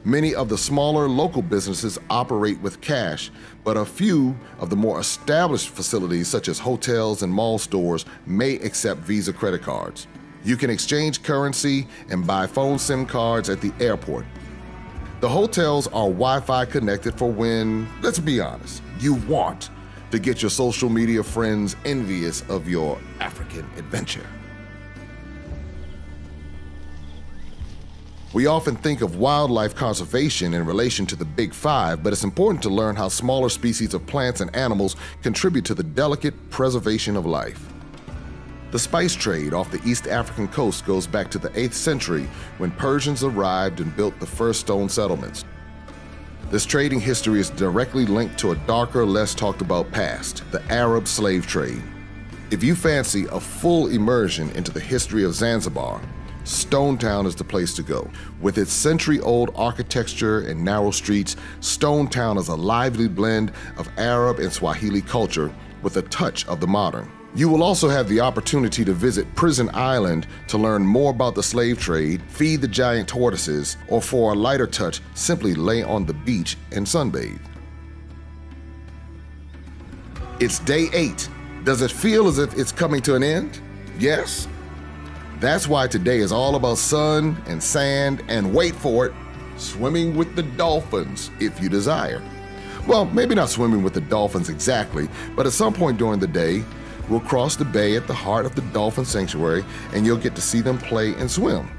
[SPEAKER 3] Many of the smaller local businesses operate with cash, but a few of the more established facilities, such as hotels and mall stores, may accept Visa credit cards. You can exchange currency and buy phone SIM cards at the airport. The hotels are Wi-Fi connected for when, let's be honest, you want to get your social media friends envious of your African adventure. We often think of wildlife conservation in relation to the Big Five, but it's important to learn how smaller species of plants and animals contribute to the delicate preservation of life. The spice trade off the East African coast goes back to the 8th century when Persians arrived and built the first stone settlements. This trading history is directly linked to a darker, less talked about past, the Arab slave trade. If you fancy a full immersion into the history of Zanzibar, Stone Town is the place to go. With its century-old architecture and narrow streets, Stone Town is a lively blend of Arab and Swahili culture with a touch of the modern. You will also have the opportunity to visit Prison Island to learn more about the slave trade, feed the giant tortoises, or for a lighter touch, simply lay on the beach and sunbathe. It's day 8. Does it feel as if it's coming to an end? Yes. That's why today is all about sun and sand and, wait for it, swimming with the dolphins if you desire. Well, maybe not swimming with the dolphins exactly, but at some point during the day, we'll cross the bay at the heart of the dolphin sanctuary and you'll get to see them play and swim.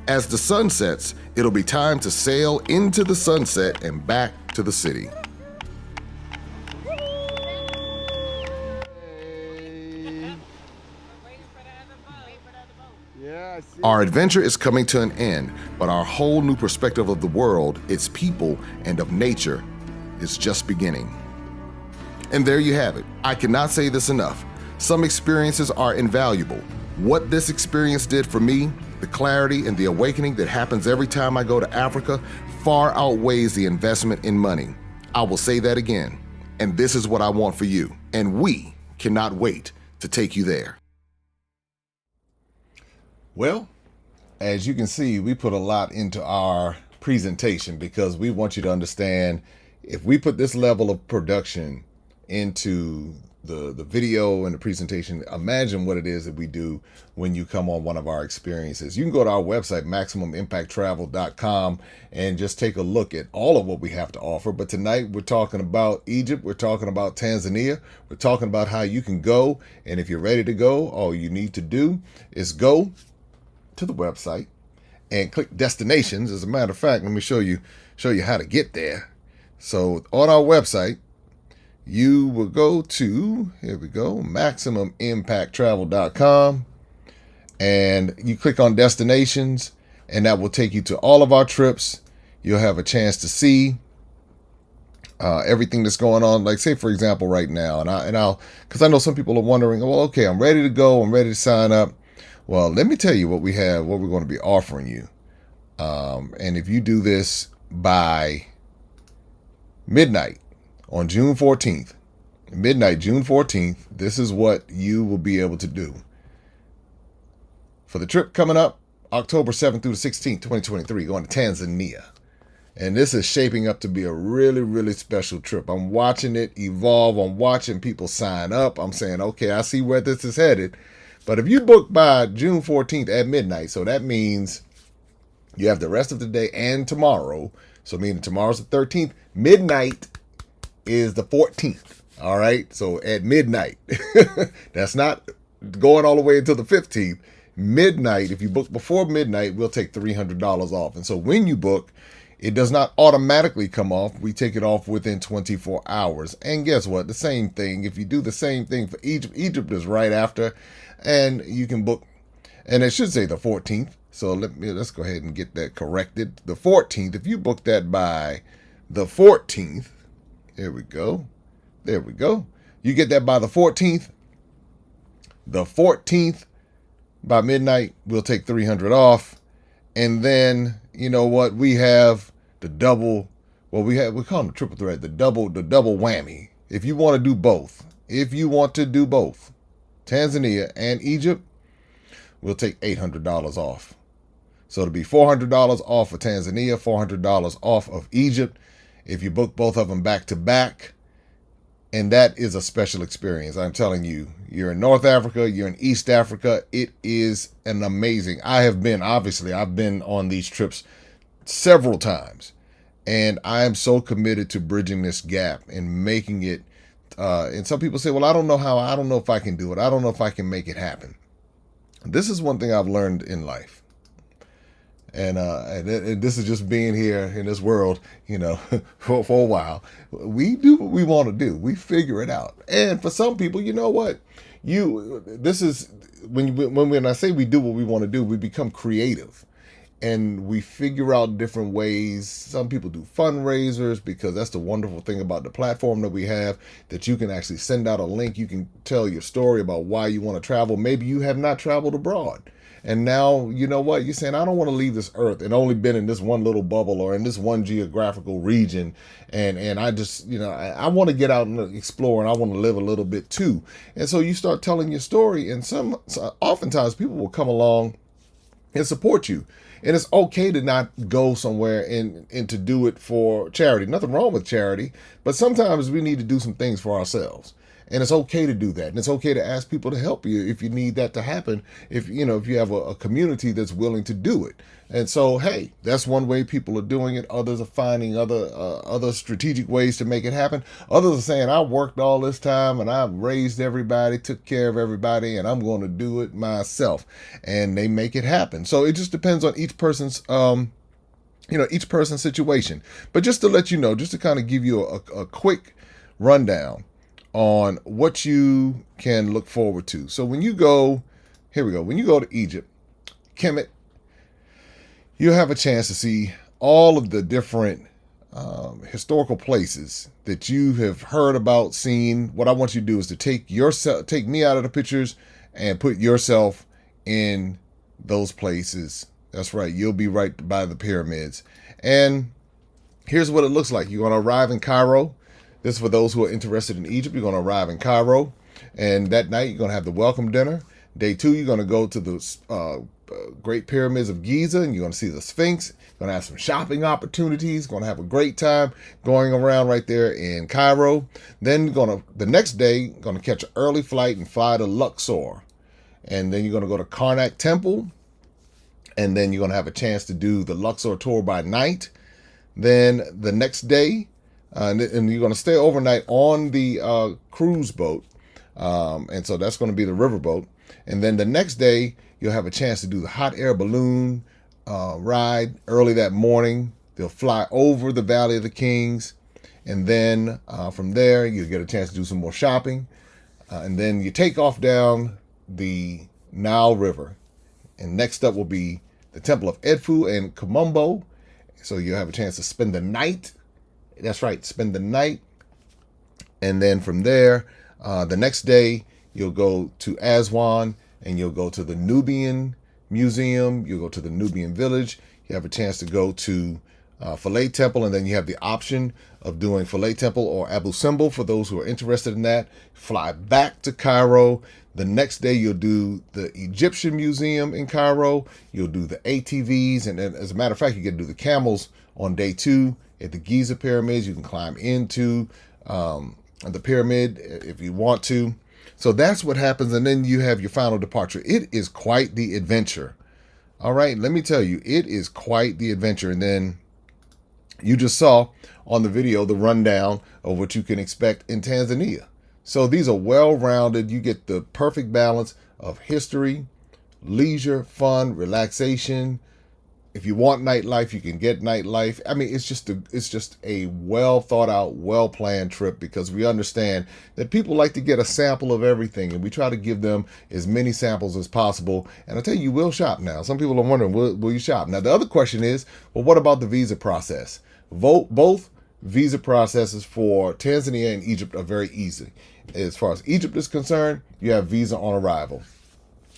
[SPEAKER 3] As the sun sets, it'll be time to sail into the sunset and back to the city. Our adventure is coming to an end, but our whole new perspective of the world, its people, and of nature is just beginning. And there you have it. I cannot say this enough. Some experiences are invaluable. What this experience did for me, the clarity and the awakening that happens every time I go to Africa, far outweighs the investment in money. I will say that again. And this is what I want for you. And we cannot wait to take you there. Well, as you can see, we put a lot into our presentation because we want you to understand if we put this level of production into the video and the presentation, imagine what it is that we do when you come on one of our experiences. You can go to our website, MaximumImpactTravel.com, and just take a look at all of what we have to offer. But tonight we're talking about Egypt, we're talking about Tanzania, we're talking about how you can go, and if you're ready to go, all you need to do is go to the website and click destinations. As a matter of fact, let me show you how to get there. So on our website, you will go to, here we go, MaximumImpactTravel.com, and you click on destinations, and that will take you to all of our trips. You'll have a chance to see everything that's going on. Like, say for example, right now, because I know some people are wondering, well, okay, I'm ready to go, I'm ready to sign up. Well, let me tell you what we have, what we're going to be offering you. And if you do this by midnight on June 14th, June 14th, this is what you will be able to do. For the trip coming up, October 7th through the 16th, 2023, going to Tanzania. And this is shaping up to be a really, really special trip. I'm watching it evolve. I'm watching people sign up. I'm saying, okay, I see where this is headed. But if you book by June 14th at midnight, so that means you have the rest of the day and tomorrow. So meaning tomorrow's the 13th. Midnight is the 14th. All right. So at midnight, that's not going all the way until the 15th. Midnight, if you book before midnight, we'll take $300 off. And so when you book, it does not automatically come off. We take it off within 24 hours. And guess what? The same thing. If you do the same thing for Egypt, Egypt is right after. And you can book, and it should say the 14th. So let's go ahead and get that corrected. The 14th, if you book that by the 14th, there we go. There we go. You get that by the 14th. The 14th by midnight, we'll take $300 off. And then, you know what? We have the double, well, we call them the triple threat, the double whammy. If you want to do both, Tanzania and Egypt, we'll take $800 off. So it'll be $400 off for Tanzania, $400 off of Egypt if you book both of them back to back. And that is a special experience. I'm telling you, you're in North Africa, you're in East Africa. It is an amazing. I've been on these trips several times, and I am so committed to bridging this gap and making it. And some people say, well, I don't know how, I don't know if I can do it. I don't know if I can make it happen. This is one thing I've learned in life. And this is just being here in this world, for a while. We do what we want to do. We figure it out. And for some people, you know what? This is when I say we do what we want to do, we become creative. And we figure out different ways. Some people do fundraisers, because that's the wonderful thing about the platform that we have, that you can actually send out a link. You can tell your story about why you want to travel. Maybe you have not traveled abroad. And now, you know what? You're saying, I don't want to leave this earth and only been in this one little bubble or in this one geographical region. And I just, I want to get out and explore, and I want to live a little bit too. And so you start telling your story, and oftentimes people will come along and support you. And it's okay to not go somewhere and to do it for charity. Nothing wrong with charity, but sometimes we need to do some things for ourselves. And it's okay to do that. And it's okay to ask people to help you if you need that to happen. If you have a community that's willing to do it. And so, hey, that's one way people are doing it. Others are finding other strategic ways to make it happen. Others are saying, I worked all this time and I've raised everybody, took care of everybody, and I'm going to do it myself. And they make it happen. So it just depends on each person's each person's situation. But just to let you know, just to kind of give you a quick rundown on what you can look forward to. So when you go, when you go to Egypt, Kemet, you'll have a chance to see all of the different historical places that you have heard about, seen. What I want you to do is to take me out of the pictures and put yourself in those places. That's right. You'll be right by the pyramids. And here's what it looks like. You're going to arrive in Cairo. This is for those who are interested in Egypt. You're going to arrive in Cairo, and that night you're going to have the welcome dinner. Day 2, you're going to go to the Great Pyramids of Giza, and you're going to see the Sphinx. You're going to have some shopping opportunities. Going to have a great time going around right there in Cairo. Then the next day, going to catch an early flight and fly to Luxor, and then you're going to go to Karnak Temple, and then you're going to have a chance to do the Luxor tour by night. Then the next day, and you're going to stay overnight on the cruise boat. And so that's going to be the riverboat. And then the next day, you'll have a chance to do the hot air balloon ride early that morning. They'll fly over the Valley of the Kings. And then from there, you'll get a chance to do some more shopping. And then you take off down the Nile River. And next up will be the Temple of Edfu and Komombo. So you'll have a chance to spend the night. That's right, spend the night. And then from there, the next day, you'll go to Aswan, and you'll go to the Nubian Museum. You'll go to the Nubian Village. You have a chance to go to Philae Temple, and then you have the option of doing Philae Temple or Abu Simbel for those who are interested in that. Fly back to Cairo. The next day, you'll do the Egyptian Museum in Cairo. You'll do the ATVs, and then, as a matter of fact, you get to do the camels On day 2, at the Giza pyramids, you can climb into the pyramid if you want to. So that's what happens. And then you have your final departure. It is quite the adventure. All right, let me tell you, it is quite the adventure. And then you just saw on the video the rundown of what you can expect in Tanzania. So these are well-rounded. You get the perfect balance of history, leisure, fun, relaxation. If you want nightlife, you can get nightlife. I mean, it's just a well thought out, well planned trip, because we understand that people like to get a sample of everything, and we try to give them as many samples as possible. And I tell you will shop now. Some people are wondering, will you shop? Now, the other question is, well, what about the visa process? Both visa processes for Tanzania and Egypt are very easy. As far as Egypt is concerned, you have visa on arrival.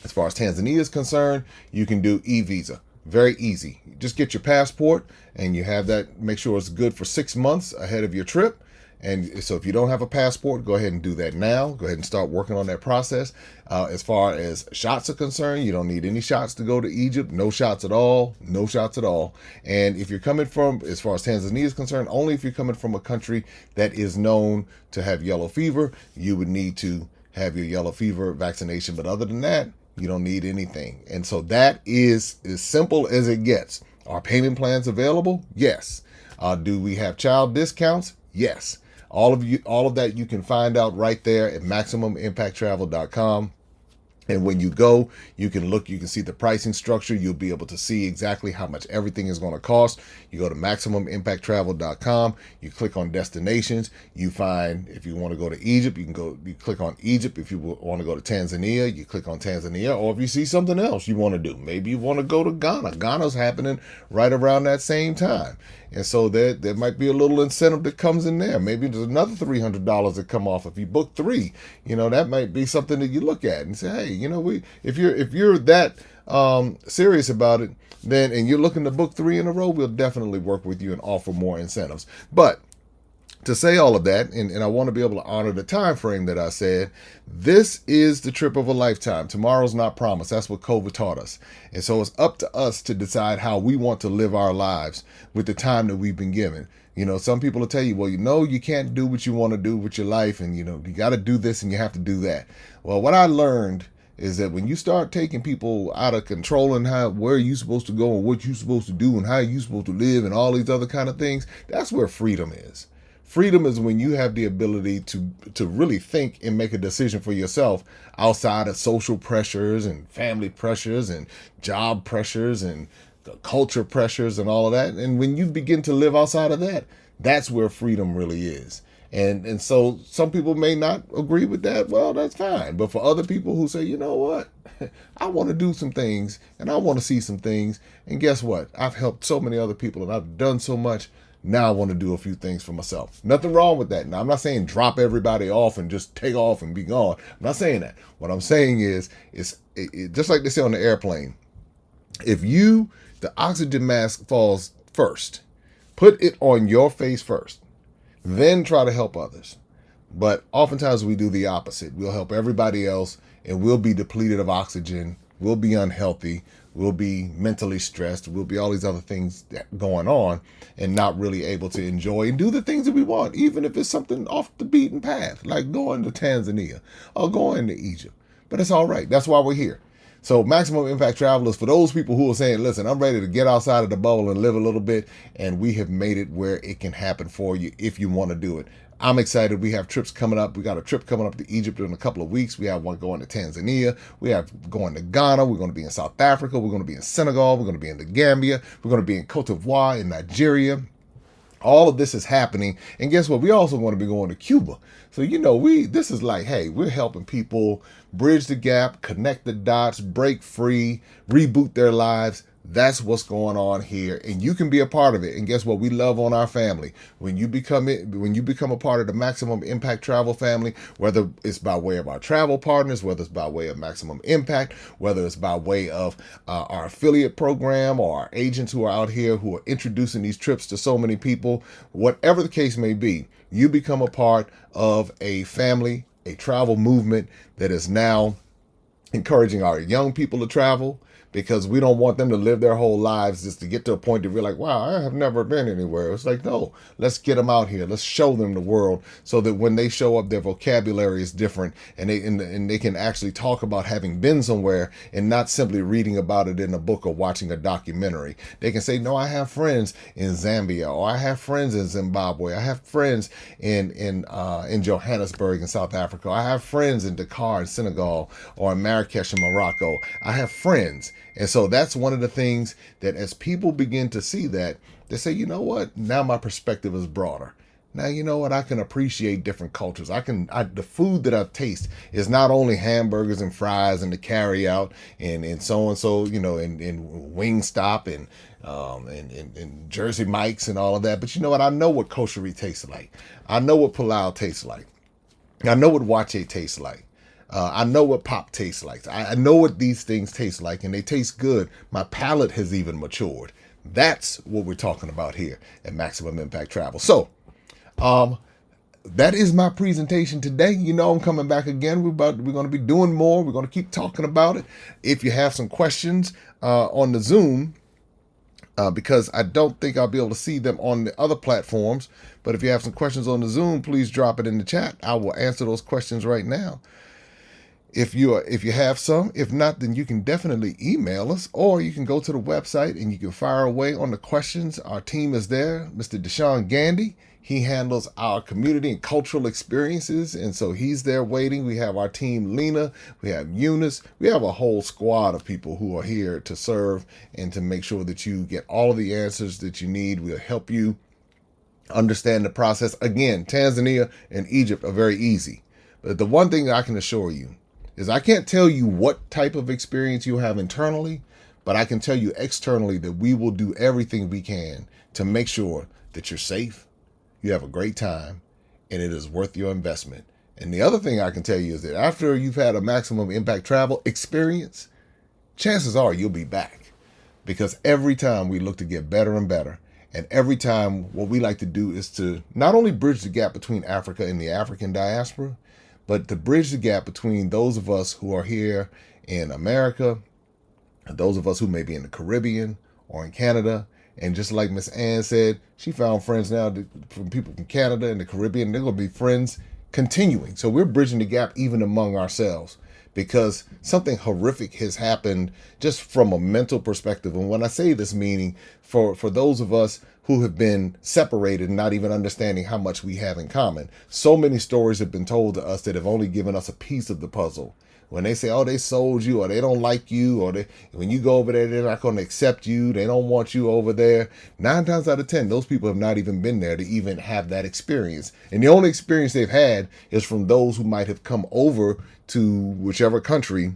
[SPEAKER 3] As far as Tanzania is concerned, you can do e-visa. Very easy. Just get your passport and you have that. Make sure it's good for 6 months ahead of your trip. And so if you don't have a passport, go ahead and do that now. Go ahead and start working on that process. As far as shots are concerned, you don't need any shots to go to Egypt. No shots at all. No shots at all. And if you're coming from, as far as Tanzania is concerned, only if you're coming from a country that is known to have yellow fever, you would need to have your yellow fever vaccination. But other than that, you don't need anything. And so that is as simple as it gets. Are payment plans available? Yes. Do we have child discounts? Yes. All of that you can find out right there at MaximumImpactTravel.com. And when you go, you can look, you can see the pricing structure. You'll be able to see exactly how much everything is going to cost. You go to MaximumImpactTravel.com. You click on destinations. You find, if you want to go to Egypt, you click on Egypt. If you want to go to Tanzania, you click on Tanzania. Or if you see something else you want to do, maybe you want to go to Ghana. Ghana's happening right around that same time. And so there might be a little incentive that comes in there. Maybe there's another $300 that come off if you book 3. That might be something that you look at and say, hey, if you're that serious about it, then and you're looking to book 3 in a row, we'll definitely work with you and offer more incentives. But to say all of that, and I want to be able to honor the time frame that I said, this is the trip of a lifetime. Tomorrow's not promised. That's what COVID taught us. And so it's up to us to decide how we want to live our lives with the time that we've been given. Some people will tell you, well, you can't do what you want to do with your life, and you got to do this and you have to do that. Well, what I learned is that when you start taking people out of control and where you're supposed to go and what you're supposed to do and how you're supposed to live and all these other kind of things, that's where freedom is. Freedom is when you have the ability to really think and make a decision for yourself outside of social pressures and family pressures and job pressures and the culture pressures and all of that. And when you begin to live outside of that, that's where freedom really is. And so some people may not agree with that. Well, that's fine. But for other people who say, you know what, I want to do some things and I want to see some things. And guess what? I've helped so many other people and I've done so much. Now I want to do a few things for myself. Nothing wrong with that. Now, I'm not saying drop everybody off and just take off and be gone. I'm not saying that. What I'm saying is just like they say on the airplane. If the oxygen mask falls first, put it on your face first, then try to help others. But oftentimes we do the opposite. We'll help everybody else and we'll be depleted of oxygen. We'll be unhealthy. We'll be mentally stressed. We'll be all these other things going on and not really able to enjoy and do the things that we want, even if it's something off the beaten path, like going to Tanzania or going to Egypt. But it's all right. That's why we're here. So Maximum Impact Travel is for those people who are saying, listen, I'm ready to get outside of the bubble and live a little bit. And we have made it where it can happen for you if you want to do it. I'm excited. We have trips coming up. We got a trip coming up to Egypt in a couple of weeks. We have one going to Tanzania. We have going to Ghana. We're going to be in South Africa. We're going to be in Senegal. We're going to be in the Gambia. We're going to be in Cote d'Ivoire in Nigeria. All of this is happening. And guess what? We also want to be going to Cuba. So, this is like, hey, we're helping people bridge the gap, connect the dots, break free, reboot their lives. That's what's going on here, and you can be a part of it. And guess what? We love on our family. When you become a part of the Maximum Impact Travel family, whether it's by way of our travel partners, whether it's by way of Maximum Impact, whether it's by way of our affiliate program or our agents who are out here who are introducing these trips to so many people, whatever the case may be, you become a part of a family, a travel movement that is now encouraging our young people to travel, because we don't want them to live their whole lives just to get to a point that we're like, wow, I have never been anywhere. It's like, no, let's get them out here. Let's show them the world so that when they show up, their vocabulary is different, and they can actually talk about having been somewhere and not simply reading about it in a book or watching a documentary. They can say, no, I have friends in Zambia, or I have friends in Zimbabwe. I have friends in Johannesburg in South Africa. I have friends in Dakar in Senegal, or in Marrakesh in Morocco. I have friends. And so that's one of the things that as people begin to see that, they say, you know what? Now my perspective is broader. Now, you know what? I can appreciate different cultures. The food that I taste is not only hamburgers and fries and the carry out and so, you know, and Wingstop and Jersey Mike's and all of that. But you know what? I know what koshery tastes like. I know what palau tastes like. I know what wache tastes like. I know what pop tastes like. I know what these things taste like, and they taste good. My palate has even matured. That's what we're talking about here at Maximum Impact Travel. So, that is my presentation today. You know, I'm coming back again. We're going to be doing more. We're going to keep talking about it. If you have some questions on the Zoom, because I don't think I'll be able to see them on the other platforms, but if you have some questions on the Zoom, please drop it in the chat. I will answer those questions right now. If you have some, if not, then you can definitely email us, or you can go to the website and you can fire away on the questions. Our team is there. Mr. Deshaun Gandy, he handles our community and cultural experiences, and so he's there waiting. We have our team, Lena, we have Eunice, we have a whole squad of people who are here to serve and to make sure that you get all of the answers that you need. We'll help you understand the process. Again, Tanzania and Egypt are very easy, but the one thing that I can assure you is I can't tell you what type of experience you have internally, but I can tell you externally that we will do everything we can to make sure that you're safe, you have a great time, and it is worth your investment. And the other thing I can tell you is that after you've had a Maximum Impact Travel experience, chances are you'll be back, because every time we look to get better and better. And every time what we like to do is to not only bridge the gap between Africa and the African diaspora, but to bridge the gap between those of us who are here in America, and those of us who may be in the Caribbean or in Canada. And just like Miss Ann said, she found friends now from people from Canada and the Caribbean. They're going to be friends continuing. So we're bridging the gap even among ourselves, because something horrific has happened just from a mental perspective. And when I say this, meaning for those of us who have been separated and not even understanding how much we have in common. So many stories have been told to us that have only given us a piece of the puzzle. When they say, oh, they sold you, or they don't like you, or when you go over there, they're not going to accept you, they don't want you over there. 9 times out of 10, those people have not even been there to even have that experience. And the only experience they've had is from those who might have come over to whichever country,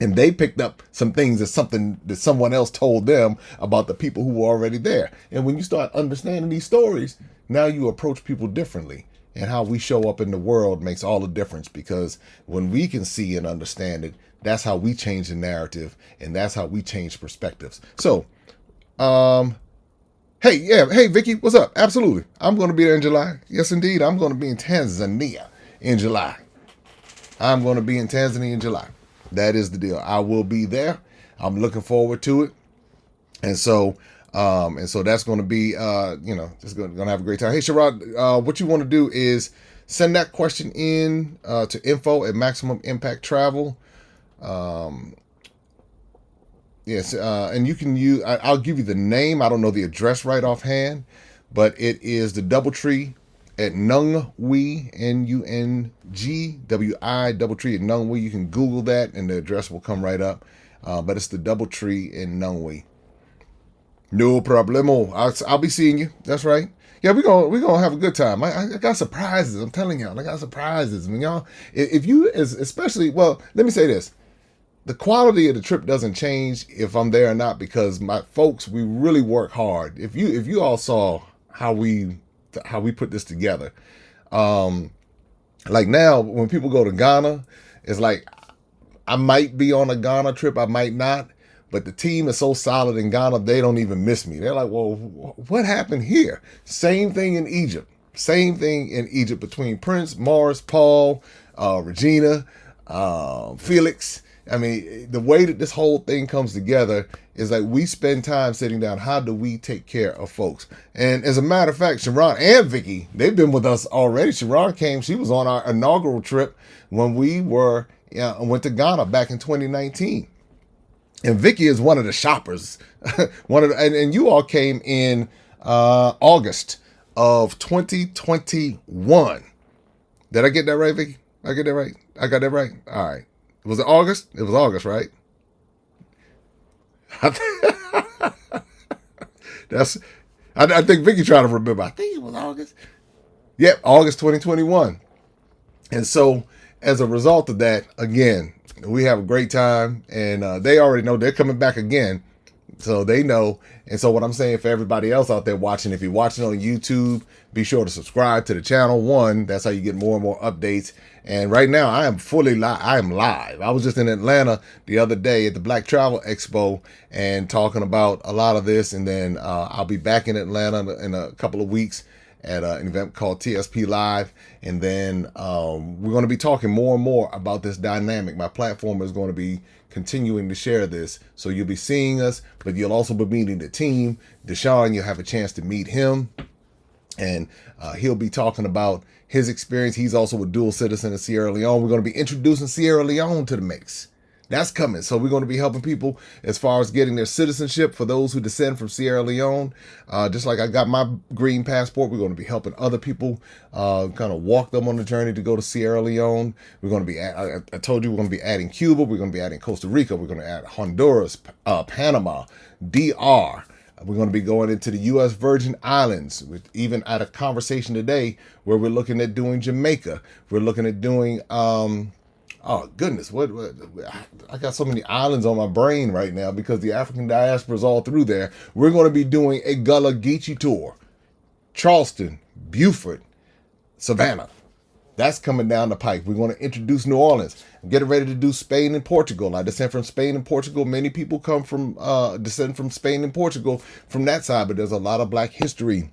[SPEAKER 3] and they picked up some things as something that someone else told them about the people who were already there. And when you start understanding these stories, now you approach people differently. And how we show up in the world makes all the difference, because when we can see and understand it, that's how we change the narrative, and that's how we change perspectives. So, hey, Vicky, what's up? Absolutely. I'm going to be there in July. Yes, indeed. I'm going to be in Tanzania in July. I'm going to be in Tanzania in July. That is the deal. I will be there. I'm looking forward to it. And so that's going to be, just going to have a great time. Hey, Sherrod, what you want to do is send that question in to info@Maximum Impact Travel. Yes, and you can use, I'll give you the name. I don't know the address right offhand, but it is the Doubletree at Nungwi, Nungwi, Doubletree at Nungwi. You can Google that and the address will come right up. But it's the Doubletree in Nungwi. No problemo. I'll be seeing you. That's right. Yeah, we're gonna have a good time. I got surprises. I'm telling y'all, I got surprises. I mean, y'all, if you especially, well, let me say this. The quality of the trip doesn't change if I'm there or not, because my folks, we really work hard. If you all saw how we put this together, like now when people go to Ghana, it's like I might be on a Ghana trip, I might not, but the team is so solid in Ghana, they don't even miss me. They're like, well, what happened here? Same thing in Egypt. Same thing in Egypt between Prince, Morris, Paul, Regina, Felix. I mean, the way that this whole thing comes together is like we spend time sitting down. How do we take care of folks? And as a matter of fact, Sharon and Vicky, they've been with us already. Sharon came, she was on our inaugural trip when we went to Ghana back in 2019. And Vicky is one of the shoppers. And you all came in August of 2021. Did I get that right, Vicky? I get that right? I got that right? All right. Was it August? It was August, right? I think Vicky trying to remember. I think it was August. Yep, August 2021. And so as a result of that, again, we have a great time, and they already know they're coming back again. So they know. And so what I'm saying for everybody else out there watching, if you're watching on YouTube, be sure to subscribe to the channel. One, that's how you get more and more updates. And right now I am fully live. I am live. I was just in Atlanta the other day at the Black Travel Expo and talking about a lot of this. And then I'll be back in Atlanta in a couple of weeks at an event called TSP Live. And then we're going to be talking more and more about this dynamic. My platform is going to be continuing to share this. So you'll be seeing us, but you'll also be meeting the team. Deshaun, you'll have a chance to meet him. And he'll be talking about his experience. He's also a dual citizen of Sierra Leone. We're going to be introducing Sierra Leone to the mix. That's coming. So we're going to be helping people as far as getting their citizenship for those who descend from Sierra Leone. Just like I got my green passport, we're going to be helping other people kind of walk them on the journey to go to Sierra Leone. We're going to be, I told you, we're going to be adding Cuba. We're going to be adding Costa Rica. We're going to add Honduras, Panama, DR. We're going to be going into the U.S. Virgin Islands. We even had a conversation today where we're looking at doing Jamaica. We're looking at doing, oh goodness, what I got so many islands on my brain right now because the African diaspora is all through there. We're going to be doing a Gullah Geechee tour. Charleston, Beaufort, Savannah. That's coming down the pike. We're going to introduce New Orleans. I'm getting ready to do Spain and Portugal. I descend from Spain and Portugal. Many people come from descend from Spain and Portugal from that side, but there's a lot of Black history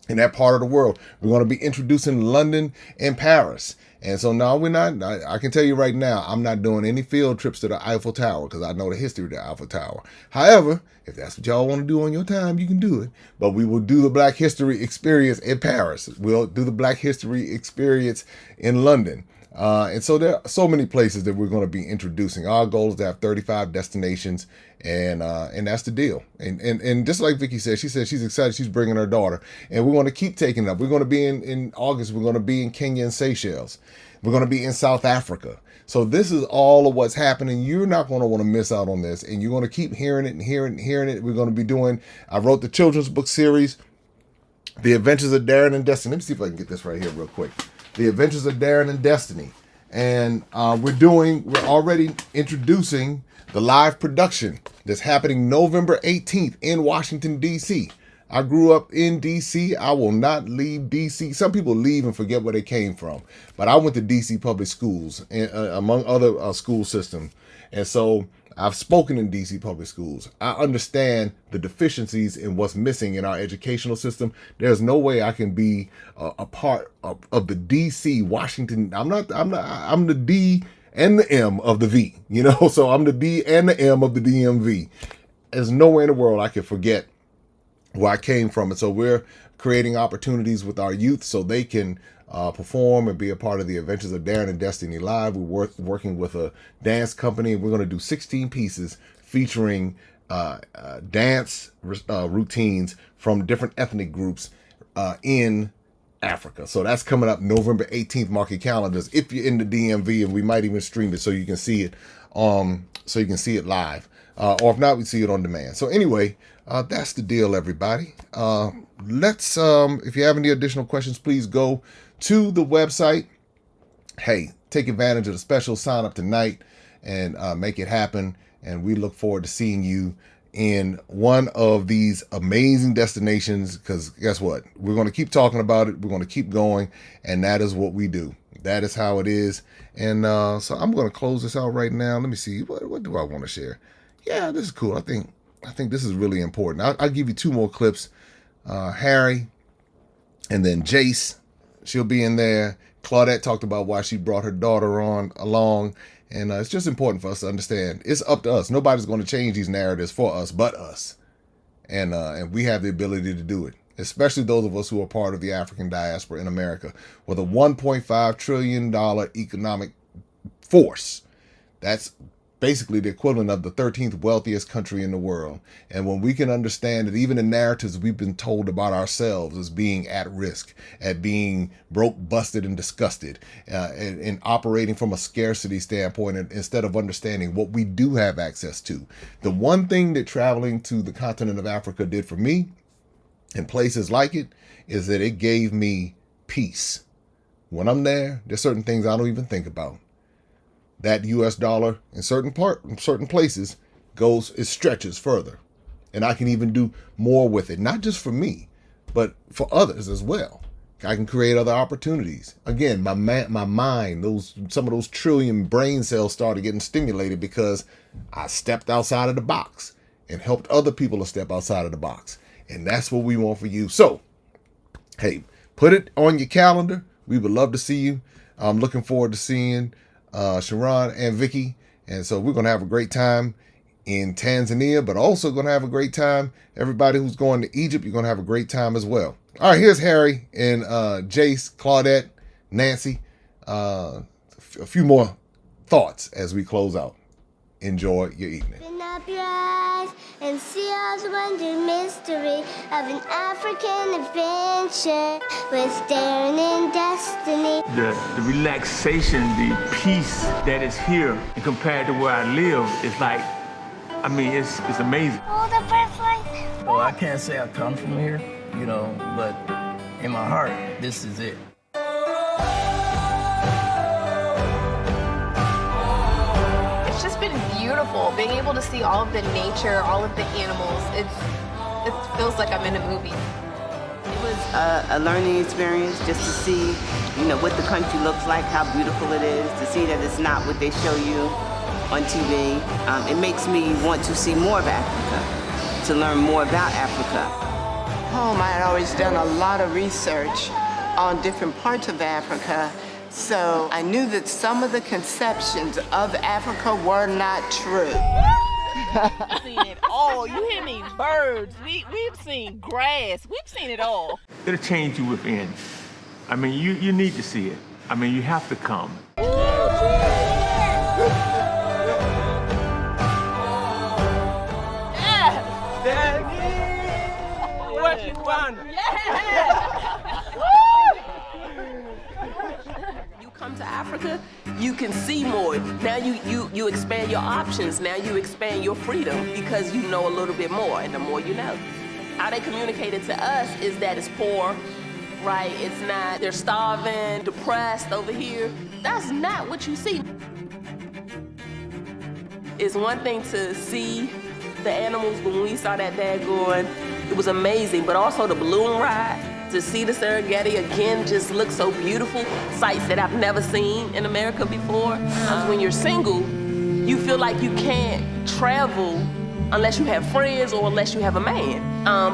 [SPEAKER 3] in that part of the world. We're going to be introducing London and Paris. And so no, we're not. I can tell you right now, I'm not doing any field trips to the Eiffel Tower because I know the history of the Eiffel Tower. However, if that's what y'all want to do on your time, you can do it. But we will do the Black History Experience in Paris. We'll do the Black History Experience in London. And so there are so many places that we're going to be introducing. Our goal is to have 35 destinations, and that's the deal. And just like Vicky said, she said she's excited. She's bringing her daughter, and we're going to keep taking it up. We're going to be in August. We're going to be in Kenya and Seychelles. We're going to be in South Africa. So this is all of what's happening. You're not going to want to miss out on this, and you're going to keep hearing it and hearing it and hearing it. We're going to be doing. I wrote the children's book series, The Adventures of Darren and Destiny. Let me see if I can get this right here real quick. The Adventures of Darren and Destiny. And we're already introducing the live production that's happening November 18th in Washington, D.C. I grew up in D.C. I will not leave D.C. Some people leave and forget where they came from. But I went to D.C. public schools, among other school systems. And so I've spoken in DC public schools. I understand the deficiencies in what's missing in our educational system. There's no way I can be a part of the DC Washington. I'm the D and the M of the V, so I'm the D and the M of the DMV. There's no way in the world I can forget where I came from. And so we're creating opportunities with our youth so they can perform and be a part of the Adventures of Darren and Destiny Live. We're working with a dance company. We're going to do 16 pieces featuring dance routines from different ethnic groups in Africa. So that's coming up November 18th. Mark your calendars if you're in the DMV, and we might even stream it so you can see it live. Or if not, we see it on demand. So anyway, that's the deal, everybody. Let's if you have any additional questions, please go to the website. Hey, take advantage of the special, sign up tonight and make it happen. And we look forward to seeing you in one of these amazing destinations, because guess what? We're going to keep talking about it. We're going to keep going. And that is what we do. That is how it is. And so I'm going to close this out right now. Let me see. What do I want to share? Yeah, this is cool. I think this is really important. I'll give you two more clips. Harry and then Jace. She'll be in there. Claudette talked about why she brought her daughter along. And it's just important for us to understand it's up to us. Nobody's going to change these narratives for us but us. And we have the ability to do it, especially those of us who are part of the African diaspora in America. With a $1.5 trillion economic force, that's basically the equivalent of the 13th wealthiest country in the world. And when we can understand that even the narratives we've been told about ourselves as being at risk, at being broke, busted, and disgusted, and operating from a scarcity standpoint instead of understanding what we do have access to. The one thing that traveling to the continent of Africa did for me and places like it is that it gave me peace. When I'm there, there's certain things I don't even think about. That US dollar in certain places it stretches further. And I can even do more with it, not just for me, but for others as well. I can create other opportunities. Again, my mind, some of those trillion brain cells started getting stimulated because I stepped outside of the box and helped other people to step outside of the box. And that's what we want for you. So, hey, put it on your calendar. We would love to see you. I'm looking forward to seeing Sharon and Vicky. And so we're going to have a great time in Tanzania, but also going to have a great time. Everybody who's going to Egypt, you're going to have a great time as well. All right, here's Harry and Jace, Claudette, Nancy. A few more thoughts as we close out. Enjoy your evening.
[SPEAKER 7] Open up your eyes and see all the wonder mystery of an African adventure with daring and destiny.
[SPEAKER 8] The relaxation, the peace that is here and compared to where I live, it's like, I mean, it's amazing.
[SPEAKER 7] Oh, the butterflies.
[SPEAKER 11] Well, I can't say I come from here, you know, but in my heart, this is it.
[SPEAKER 13] It's just been beautiful, being able to see all of the nature, all of the animals. It feels like I'm in a movie.
[SPEAKER 6] It was a learning experience just to see, what the country looks like, how beautiful it is, to see that it's not what they show you on TV. It makes me want to see more of Africa, to learn more about Africa.
[SPEAKER 15] Home, I had always done a lot of research on different parts of Africa, so I knew that some of the conceptions of Africa were not true.
[SPEAKER 5] I've seen it all. You hear me? Birds. We've seen grass. We've seen it all.
[SPEAKER 8] It'll change you within. I mean, you need to see it. I mean, you have to come.
[SPEAKER 5] What you want?
[SPEAKER 17] You come to Africa, you can see more. Now you expand your options. Now you expand your freedom because you know a little bit more, and the more you know. How they communicated to us is that it's poor, right? It's not, they're starving, depressed over here. That's not what you see. It's one thing to see the animals, but when we saw that daggone, it was amazing. But also the balloon ride, to see the Serengeti again just looks so beautiful. Sights that I've never seen in America before. When you're single, you feel like you can't travel unless you have friends or unless you have a man.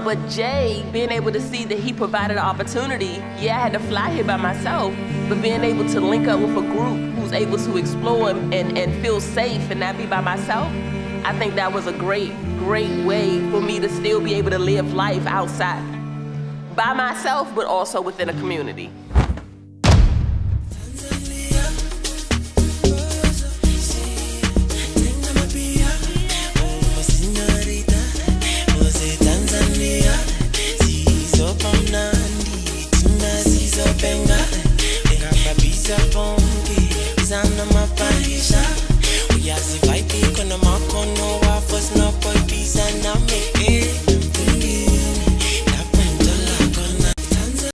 [SPEAKER 17] But Jay, being able to see that he provided an opportunity, yeah, I had to fly here by myself, but being able to link up with a group who's able to explore and feel safe and not be by myself, I think that was a great way for me to still be able to live life outside, by myself, but also within a community.
[SPEAKER 27] Tanzania,